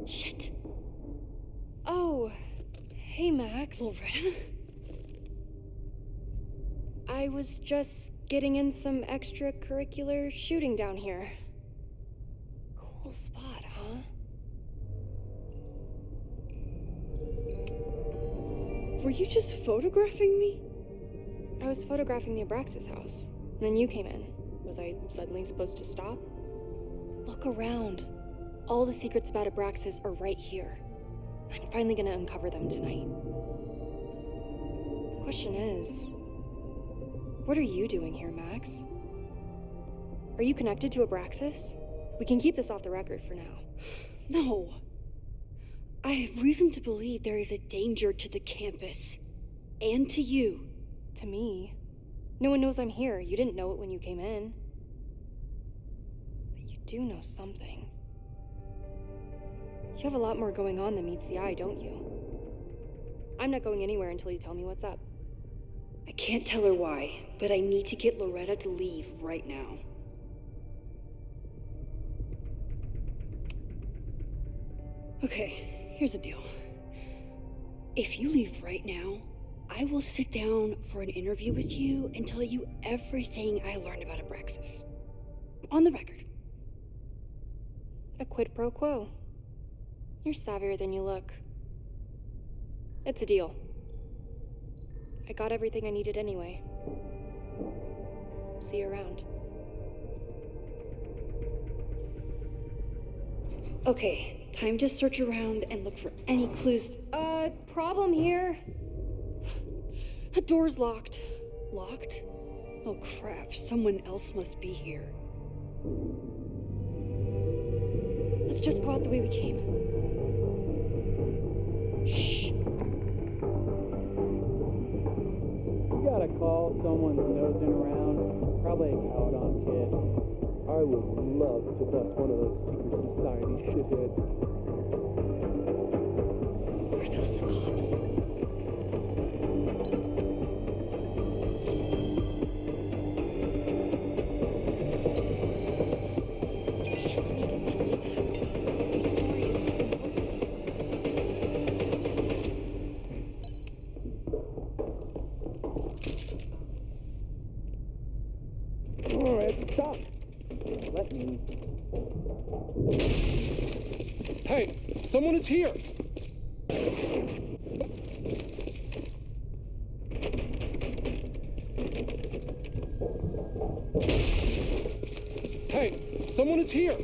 Shit. Oh, hey, Max. Loretta? I was just getting in some extracurricular shooting down here. Cool spot, huh? Were you just photographing me? I was photographing the Abraxas house. And then you came in. Was I suddenly supposed to stop? Look around. All the secrets about Abraxas are right here. I'm finally gonna uncover them tonight. Question is, what are you doing here, Max? Are you connected to Abraxas? We can keep this off the record for now. No. I have reason to believe there is a danger to the campus. And to you. To me? No one knows I'm here. You didn't know it when you came in. But you do know something. You have a lot more going on than meets the eye, don't you? I'm not going anywhere until you tell me what's up. I can't tell her why, but I need to get Loretta to leave right now. Okay, here's the deal. If you leave right now, I will sit down for an interview with you and tell you everything I learned about Abraxas. On the record. A quid pro quo. You're savvier than you look. It's a deal. I got everything I needed anyway. See you around. Okay, time to search around and look for any clues. Problem here. The door's locked. Locked? Oh crap, someone else must be here. Let's just go out the way we came. Shh. You gotta call someone's nosing around. Probably a Caledon kid. I would love to bust one of those secret society shitheads. Are those the cops? Stop! Let me. Hey, someone is here! Hey, someone is here!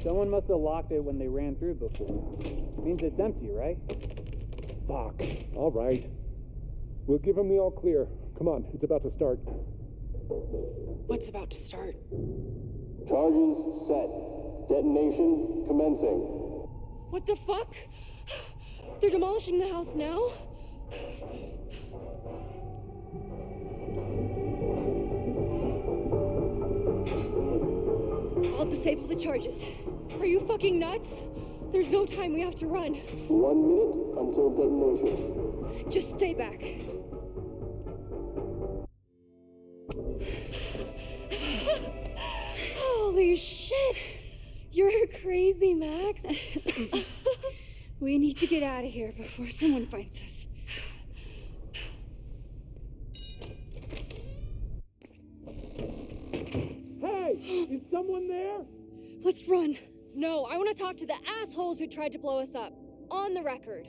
Someone must have locked it when they ran through before. Means it's empty, right? Fuck. All right. We'll give him the all clear. Come on, it's about to start. What's about to start? Charges set. Detonation commencing. What the fuck? They're demolishing the house now? I'll disable the charges. Are you fucking nuts? There's no time, we have to run. 1 minute until detonation. Just stay back. Holy shit! You're crazy, Max. We need to get out of here before someone finds us. Hey! Is someone there? Let's run. No, I want to talk to the assholes who tried to blow us up. On the record.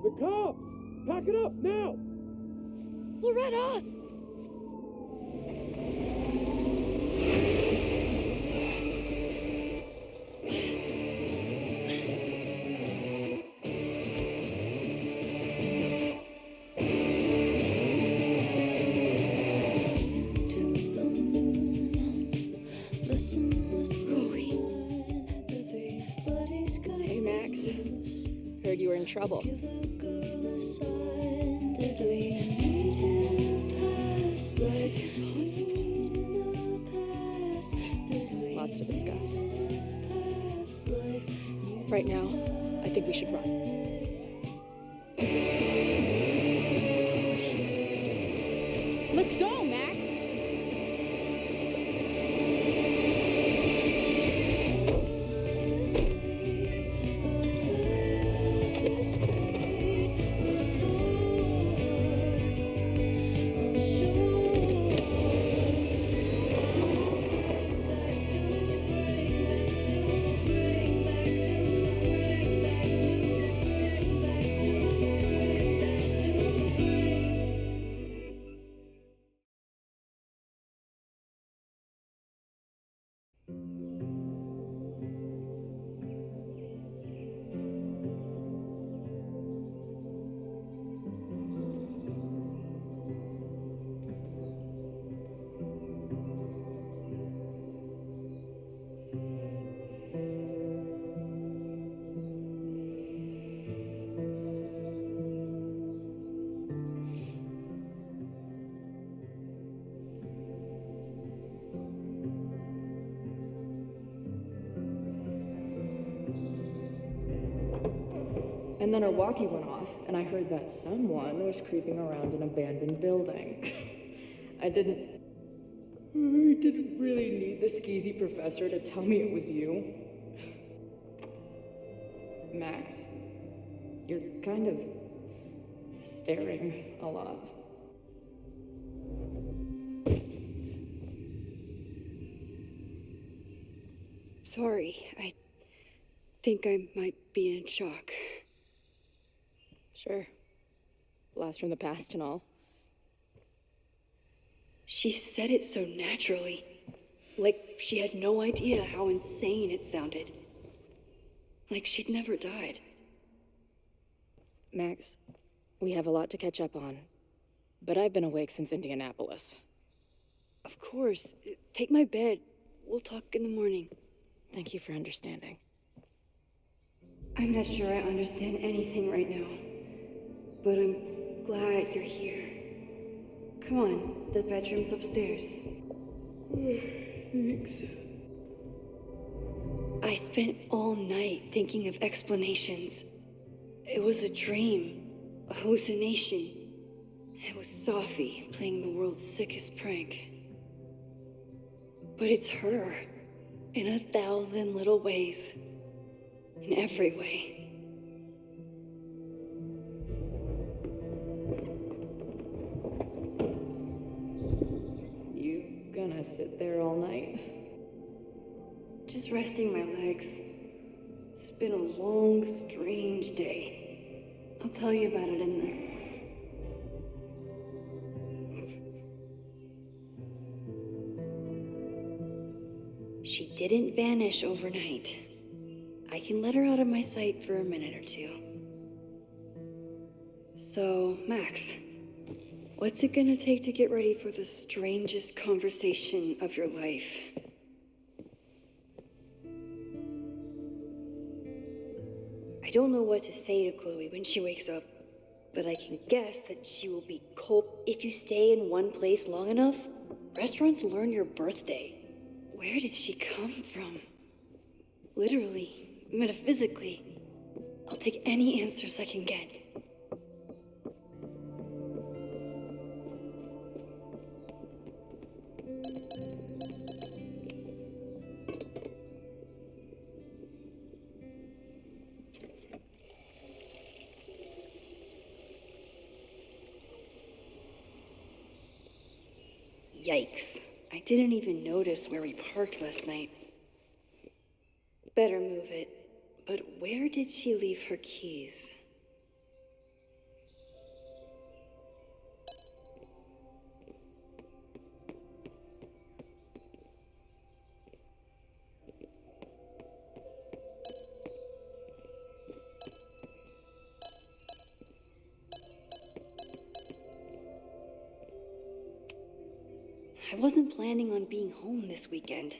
The cops! Pack it up, now! Loretta! Heard you were in trouble. This is impossible. Lots to discuss. Right now, I think we should run. Let's go, Max. And then our walkie went off, and I heard that someone was creeping around an abandoned building. I didn't really need the skeezy professor to tell me it was you. Max, you're kind of staring a lot. Sorry, I think I might be in shock. Sure. Blast from the past and all. She said it so naturally. Like she had no idea how insane it sounded. Like she'd never died. Max, we have a lot to catch up on. But I've been awake since Indianapolis. Of course. Take my bed. We'll talk in the morning. Thank you for understanding. I'm not sure I understand anything right now. But I'm glad you're here. Come on, the bedroom's upstairs. Thanks. I spent all night thinking of explanations. It was a dream, a hallucination. It was Sophie playing the world's sickest prank. But it's her, in 1,000 little ways. In every way. Gonna sit there all night? Just resting my legs. It's been a long, strange day. I'll tell you about it in the... She didn't vanish overnight. I can let her out of my sight for a minute or two. So, Max, what's it gonna take to get ready for the strangest conversation of your life? I don't know what to say to Chloe when she wakes up, but I can guess that she will be cold. If you stay in one place long enough, restaurants learn your birthday. Where did she come from? Literally, metaphysically. I'll take any answers I can get. Yikes. I didn't even notice where we parked last night. Better move it. But where did she leave her keys? I wasn't planning on being home this weekend.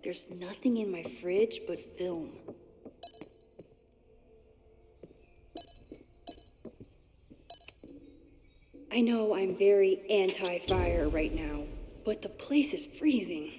There's nothing in my fridge but film. I know I'm very anti-fire right now, but the place is freezing.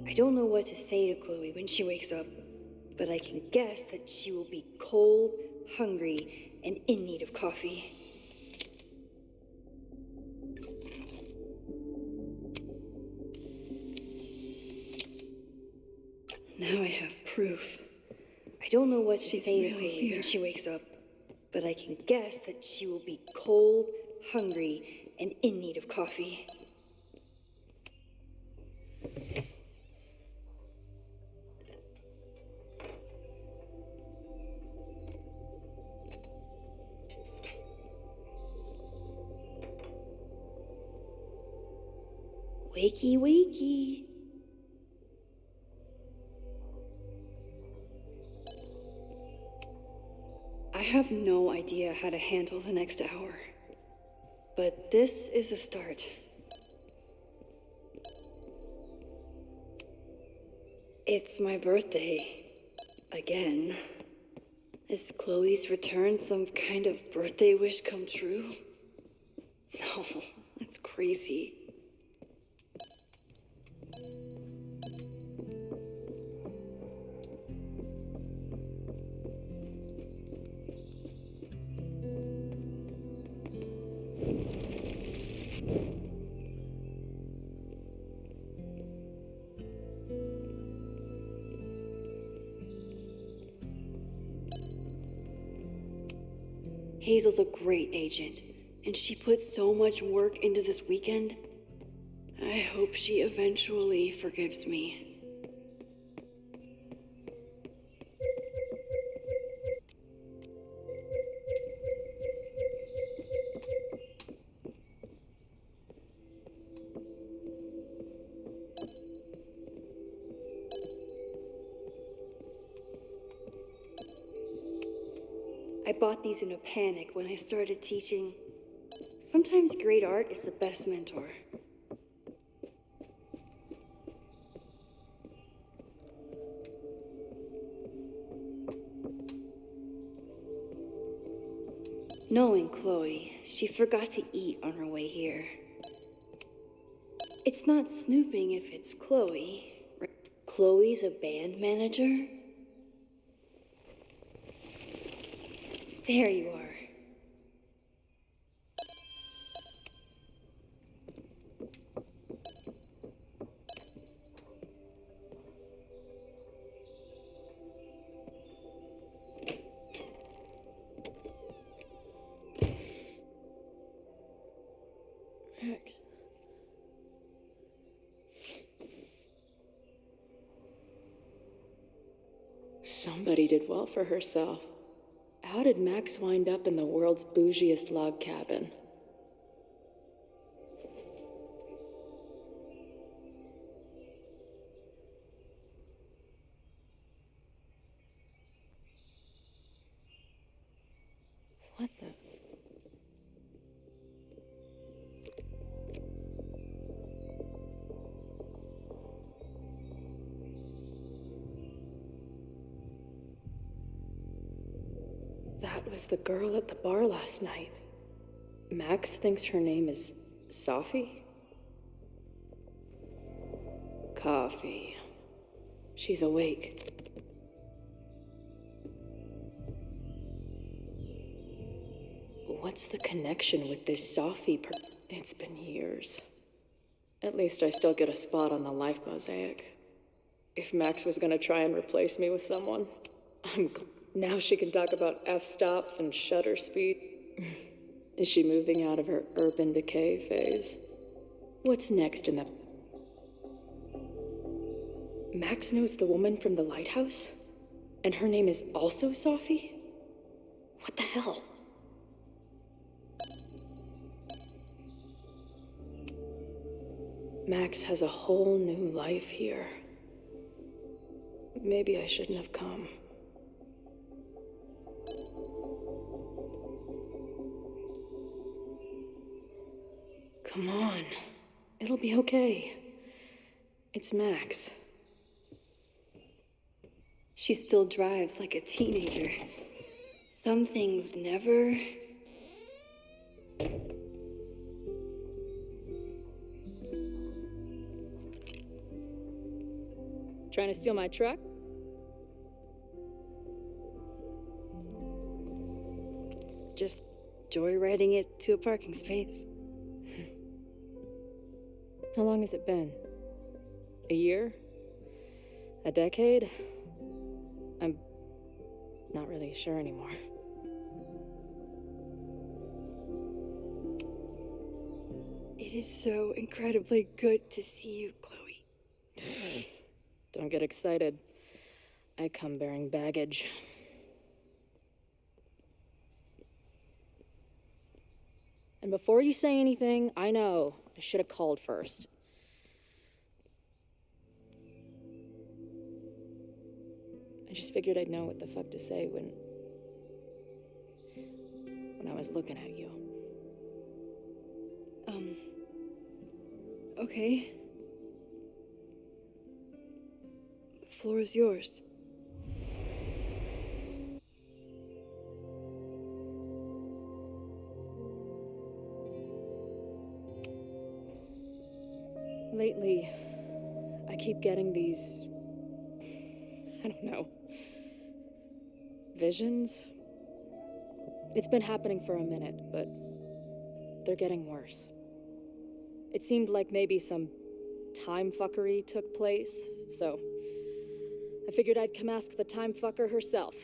I don't know what to say to Chloe when she wakes up, but I can guess that she will be cold, hungry, and in need of coffee. Now I have proof. I don't know what to say to Chloe when she wakes up, but I can guess that she will be cold, hungry, and in need of coffee. Wakey, wakey. I have no idea how to handle the next hour, but this is a start. It's my birthday. Again. Is Chloe's return some kind of birthday wish come true? No, that's crazy. Hazel's a great agent, and she put so much work into this weekend. I hope she eventually forgives me. I bought these in a panic when I started teaching. Sometimes great art is the best mentor. Knowing Chloe, she forgot to eat on her way here. It's not snooping if it's Chloe. Chloe's a band manager? There you are. Max. Somebody did well for herself. How did Max wind up in the world's bougiest log cabin? What the? That was the girl at the bar last night. Max thinks her name is Sophie? Coffee. She's awake. What's the connection with this Sophie It's been years. At least I still get a spot on the life mosaic. If Max was gonna try and replace me with someone, now she can talk about f-stops and shutter speed. Is she moving out of her urban decay phase? What's next in the... Max knows the woman from the lighthouse? And her name is also Sophie? What the hell? Max has a whole new life here. Maybe I shouldn't have come. Come on. It'll be okay. It's Max. She still drives like a teenager. Some things never... Trying to steal my truck? Just joyriding it to a parking space. How long has it been? A year? A decade? I'm not really sure anymore. It is so incredibly good to see you, Chloe. Don't get excited. I come bearing baggage. And before you say anything, I know I should have called first. I just figured I'd know what the fuck to say when I was looking at you. Okay. The floor is yours. Lately, I keep getting these, I don't know, visions. It's been happening for a minute, but they're getting worse. It seemed like maybe some time fuckery took place, so I figured I'd come ask the time fucker herself.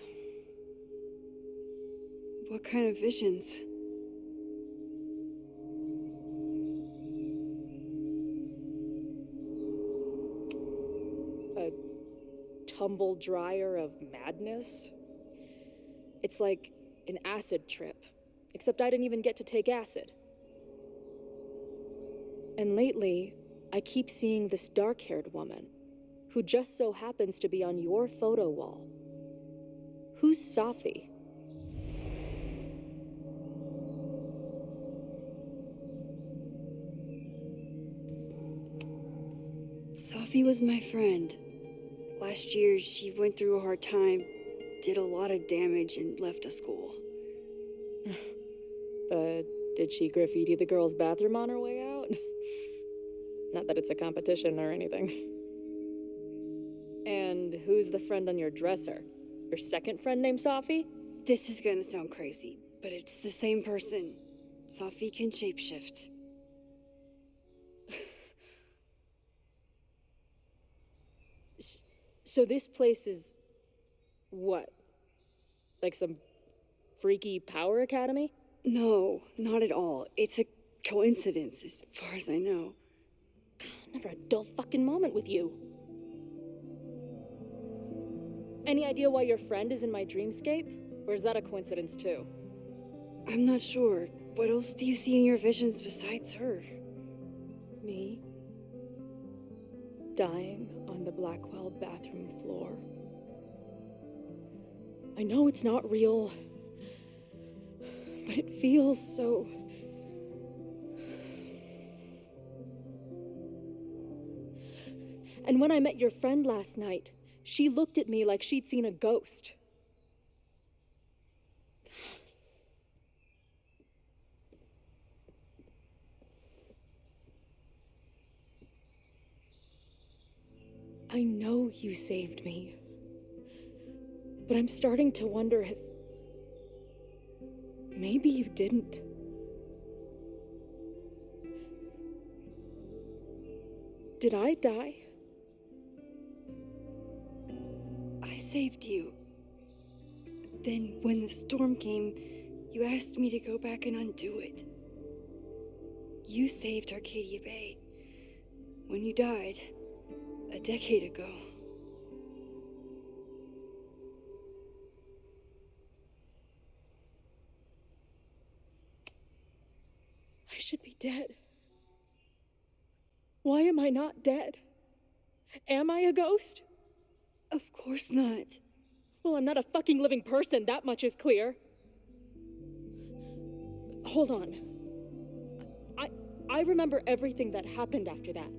What kind of visions? A tumble dryer of madness? It's like an acid trip, except I didn't even get to take acid. And lately, I keep seeing this dark-haired woman, who just so happens to be on your photo wall. Who's Sophie? Sophie was my friend. Last year, she went through a hard time, did a lot of damage, and left the school. But did she graffiti the girls' bathroom on her way out? Not that it's a competition or anything. And who's the friend on your dresser? Your second friend named Sophie? This is gonna sound crazy, but it's the same person. Sophie can shapeshift. So this place is... what? Like some freaky power academy? No, not at all. It's a coincidence, as far as I know. Never a dull fucking moment with you. Any idea why your friend is in my dreamscape? Or is that a coincidence too? I'm not sure. What else do you see in your visions besides her? Me? Dying on the Blackwell bathroom floor. I know it's not real, but it feels so... And when I met your friend last night, she looked at me like she'd seen a ghost. I know you saved me, but I'm starting to wonder if maybe you didn't. Did I die? I saved you. Then, when the storm came, you asked me to go back and undo it. You saved Arcadia Bay, when you died a decade ago. I should be dead. Why am I not dead? Am I a ghost? Of course not. Well, I'm not a fucking living person, that much is clear. Hold on. I remember everything that happened after that.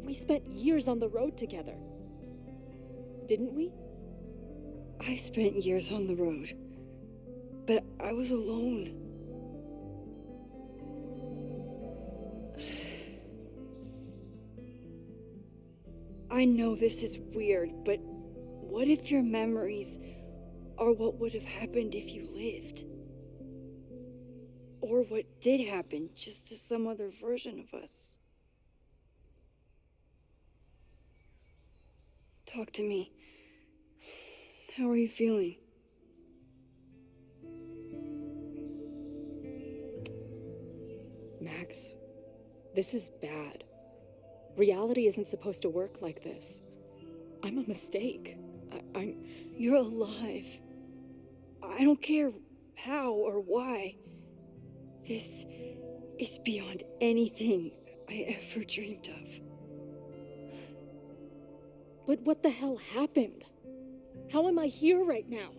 We spent years on the road together. Didn't we? I spent years on the road, but I was alone. I know this is weird, but what if your memories are what would have happened if you lived? Or what did happen, just to some other version of us? Talk to me. How are you feeling? Max, this is bad. Reality isn't supposed to work like this. I'm a mistake. You're alive. I don't care how or why. This is beyond anything I ever dreamed of. But what the hell happened? How am I here right now?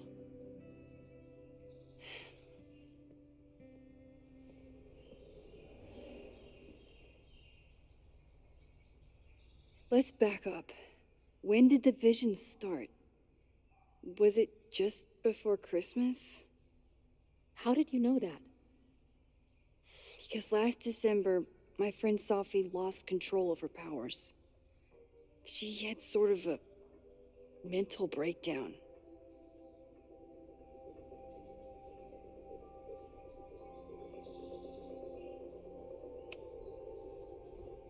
Let's back up. When did the visions start? Was it just before Christmas? How did you know that? Because last December, my friend Sophie lost control of her powers. She had sort of a mental breakdown.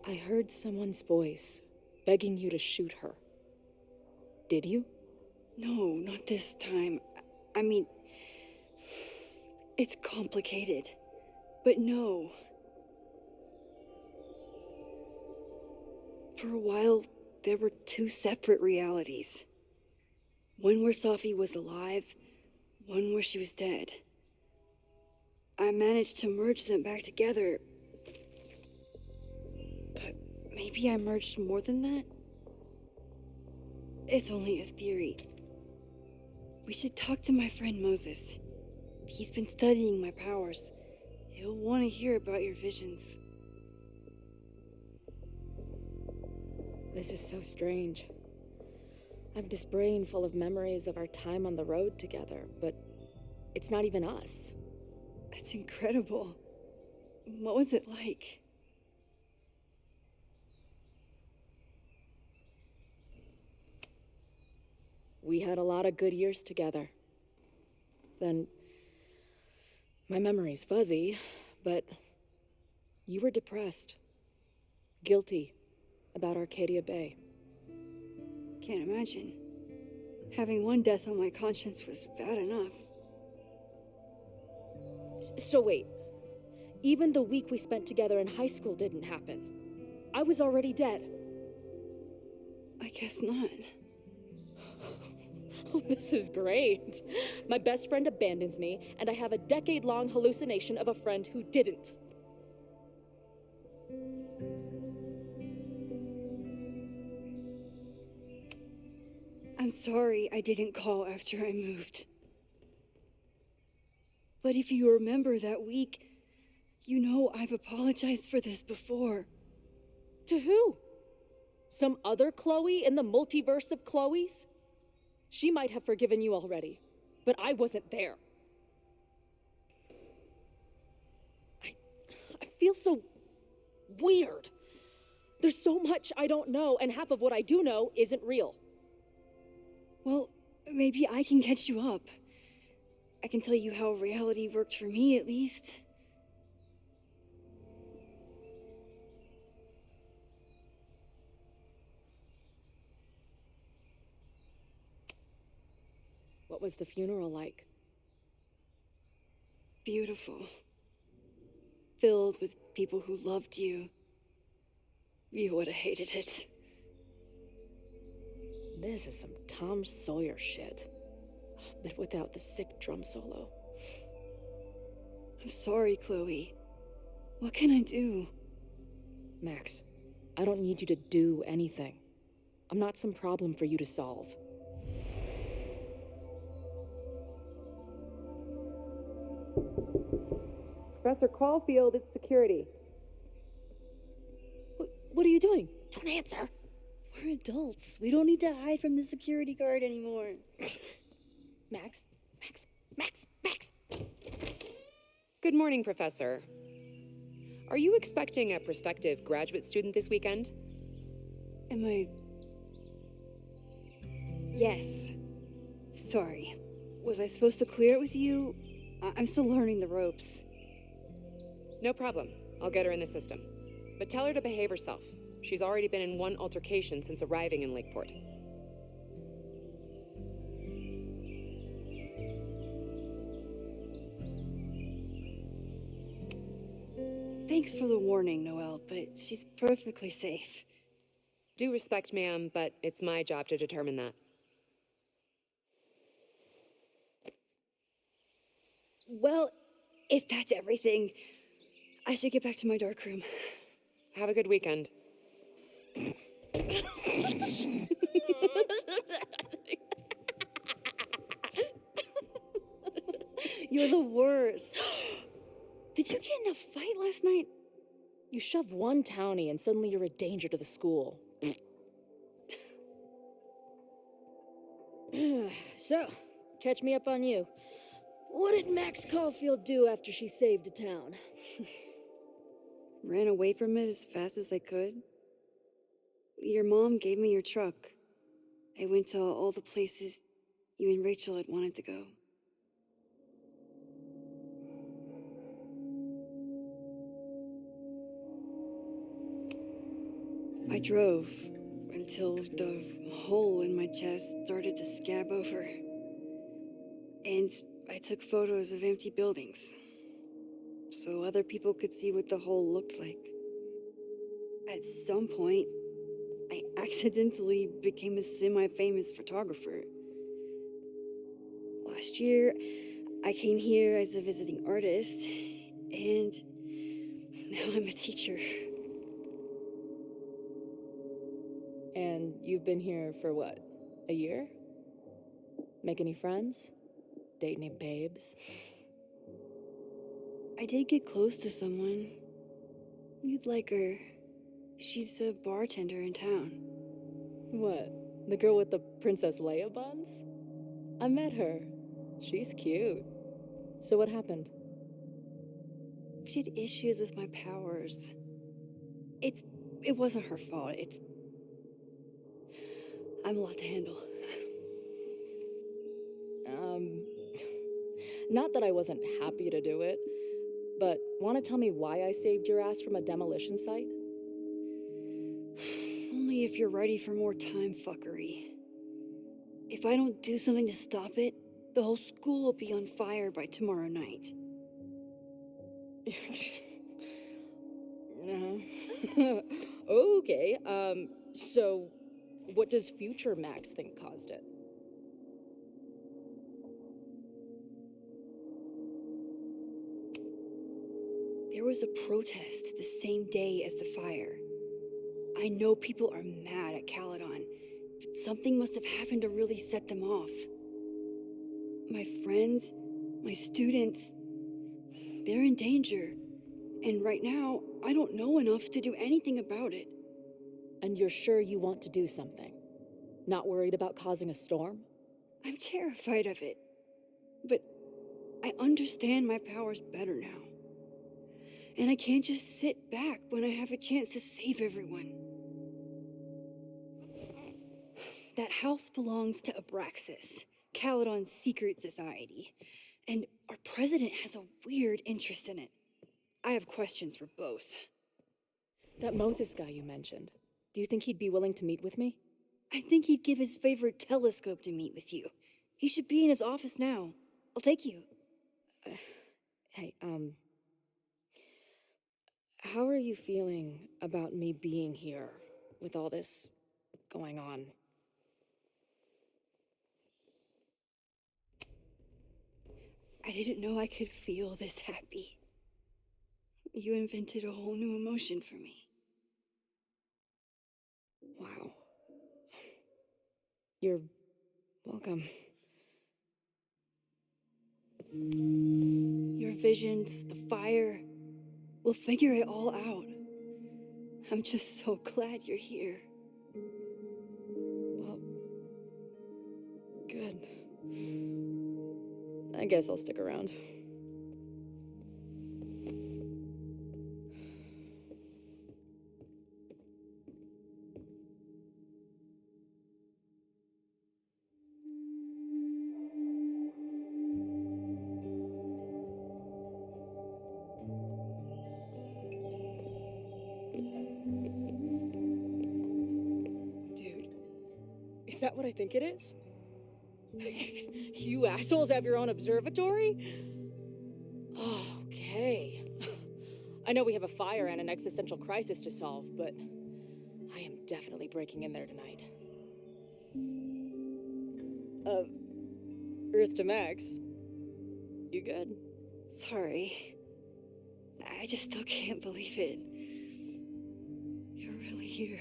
I heard someone's voice begging you to shoot her. Did you? No, not this time. I mean, it's complicated, but no. For a while, there were two separate realities. One where Sophie was alive, one where she was dead. I managed to merge them back together. But maybe I merged more than that? It's only a theory. We should talk to my friend Moses. He's been studying my powers. He'll want to hear about your visions. This is so strange. I have this brain full of memories of our time on the road together, but it's not even us. That's incredible. What was it like? We had a lot of good years together. Then, my memory's fuzzy, but you were depressed, guilty about Arcadia Bay. Can't imagine. Having one death on my conscience was bad enough. So wait, even the week we spent together in high school didn't happen. I was already dead. I guess not. Oh, this is great. My best friend abandons me, and I have a decade-long hallucination of a friend who didn't. I'm sorry I didn't call after I moved. But if you remember that week, you know I've apologized for this before. To who? Some other Chloe in the multiverse of Chloes? She might have forgiven you already, but I wasn't there. I feel so weird. There's so much I don't know, and half of what I do know isn't real. Well, maybe I can catch you up. I can tell you how reality worked for me, at least. What was the funeral like? Beautiful. Filled with people who loved you. You would have hated it. This is some Tom Sawyer shit. But without the sick drum solo. I'm sorry, Chloe. What can I do? Max, I don't need you to do anything. I'm not some problem for you to solve. Professor Caulfield, it's security. What are you doing? Don't answer. We're adults. We don't need to hide from the security guard anymore. Max? Good morning, Professor. Are you expecting a prospective graduate student this weekend? Am I... Yes. Sorry. Was I supposed to clear it with you? I'm still learning the ropes. No problem. I'll get her in the system. But tell her to behave herself. She's already been in one altercation since arriving in Lakeport. Thanks for the warning, Noelle, but she's perfectly safe. Due respect, ma'am, but it's my job to determine that. Well, if that's everything, I should get back to my darkroom. Have a good weekend. You're the worst. Did you get in a fight last night? You shove one townie and suddenly you're a danger to the school. So, catch me up on you. What did Max Caulfield do after she saved a town? Ran away from it as fast as I could. Your mom gave me your truck. I went to all the places you and Rachel had wanted to go. I drove until the hole in my chest started to scab over. And I took photos of empty buildings, so other people could see what the hole looked like. At some point, I accidentally became a semi-famous photographer. Last year, I came here as a visiting artist, and now I'm a teacher. And you've been here for what? A year? Make any friends? Date any babes? I did get close to someone. You'd like her. She's a bartender in town. What? The girl with the Princess Leia buns? I met her. She's cute. So what happened? She had issues with my powers. It wasn't her fault. I'm a lot to handle. Not that I wasn't happy to do it, but want to tell me why I saved your ass from a demolition site? Only if you're ready for more time fuckery. If I don't do something to stop it, the whole school will be on fire by tomorrow night. Okay, so what does future Max think caused it? There was a protest the same day as the fire. I know people are mad at Caledon, but something must have happened to really set them off. My friends, my students, they're in danger. And right now, I don't know enough to do anything about it. And you're sure you want to do something? Not worried about causing a storm? I'm terrified of it. But I understand my powers better now. And I can't just sit back when I have a chance to save everyone. That house belongs to Abraxas, Caledon's secret society. And our president has a weird interest in it. I have questions for both. That Moses guy you mentioned, do you think he'd be willing to meet with me? I think he'd give his favorite telescope to meet with you. He should be in his office now. I'll take you. Hey, how are you feeling about me being here with all this going on? I didn't know I could feel this happy. You invented a whole new emotion for me. Wow. You're welcome. Your visions, the fire, we'll figure it all out. I'm just so glad you're here. Well, good. I guess I'll stick around. Is that what I think it is? You assholes have your own observatory? Okay. I know we have a fire and an existential crisis to solve, but I am definitely breaking in there tonight. Earth to Max. You good? Sorry. I just still can't believe it. You're really here.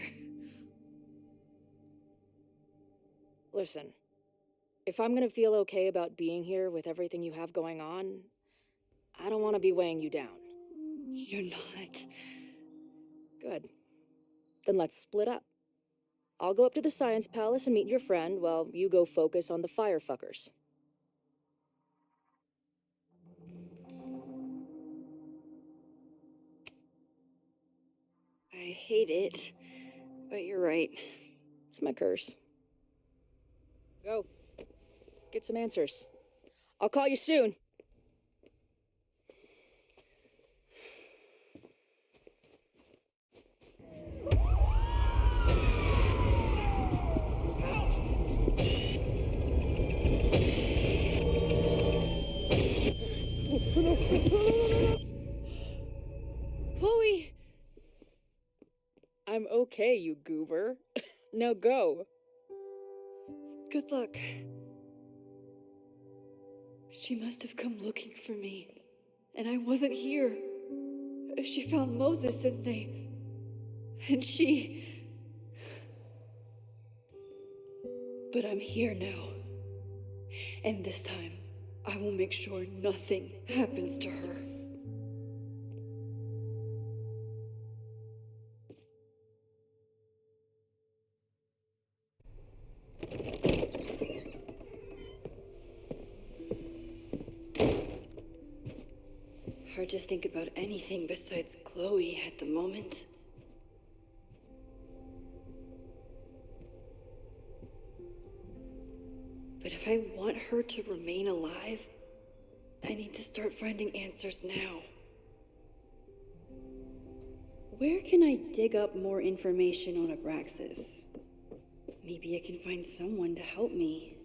Listen, if I'm gonna feel okay about being here with everything you have going on, I don't want to be weighing you down. You're not. Good. Then let's split up. I'll go up to the Science Palace and meet your friend while you go focus on the firefuckers. I hate it, but you're right. It's my curse. Go. Get some answers. I'll call you soon. Chloe! I'm okay, you goober. Now go. Good luck. She must have come looking for me, and I wasn't here. She found Moses and she... But I'm here now. And this time, I will make sure nothing happens to her. Hard to think about anything besides Chloe at the moment. But if I want her to remain alive, I need to start finding answers now. Where can I dig up more information on Abraxas? Maybe I can find someone to help me.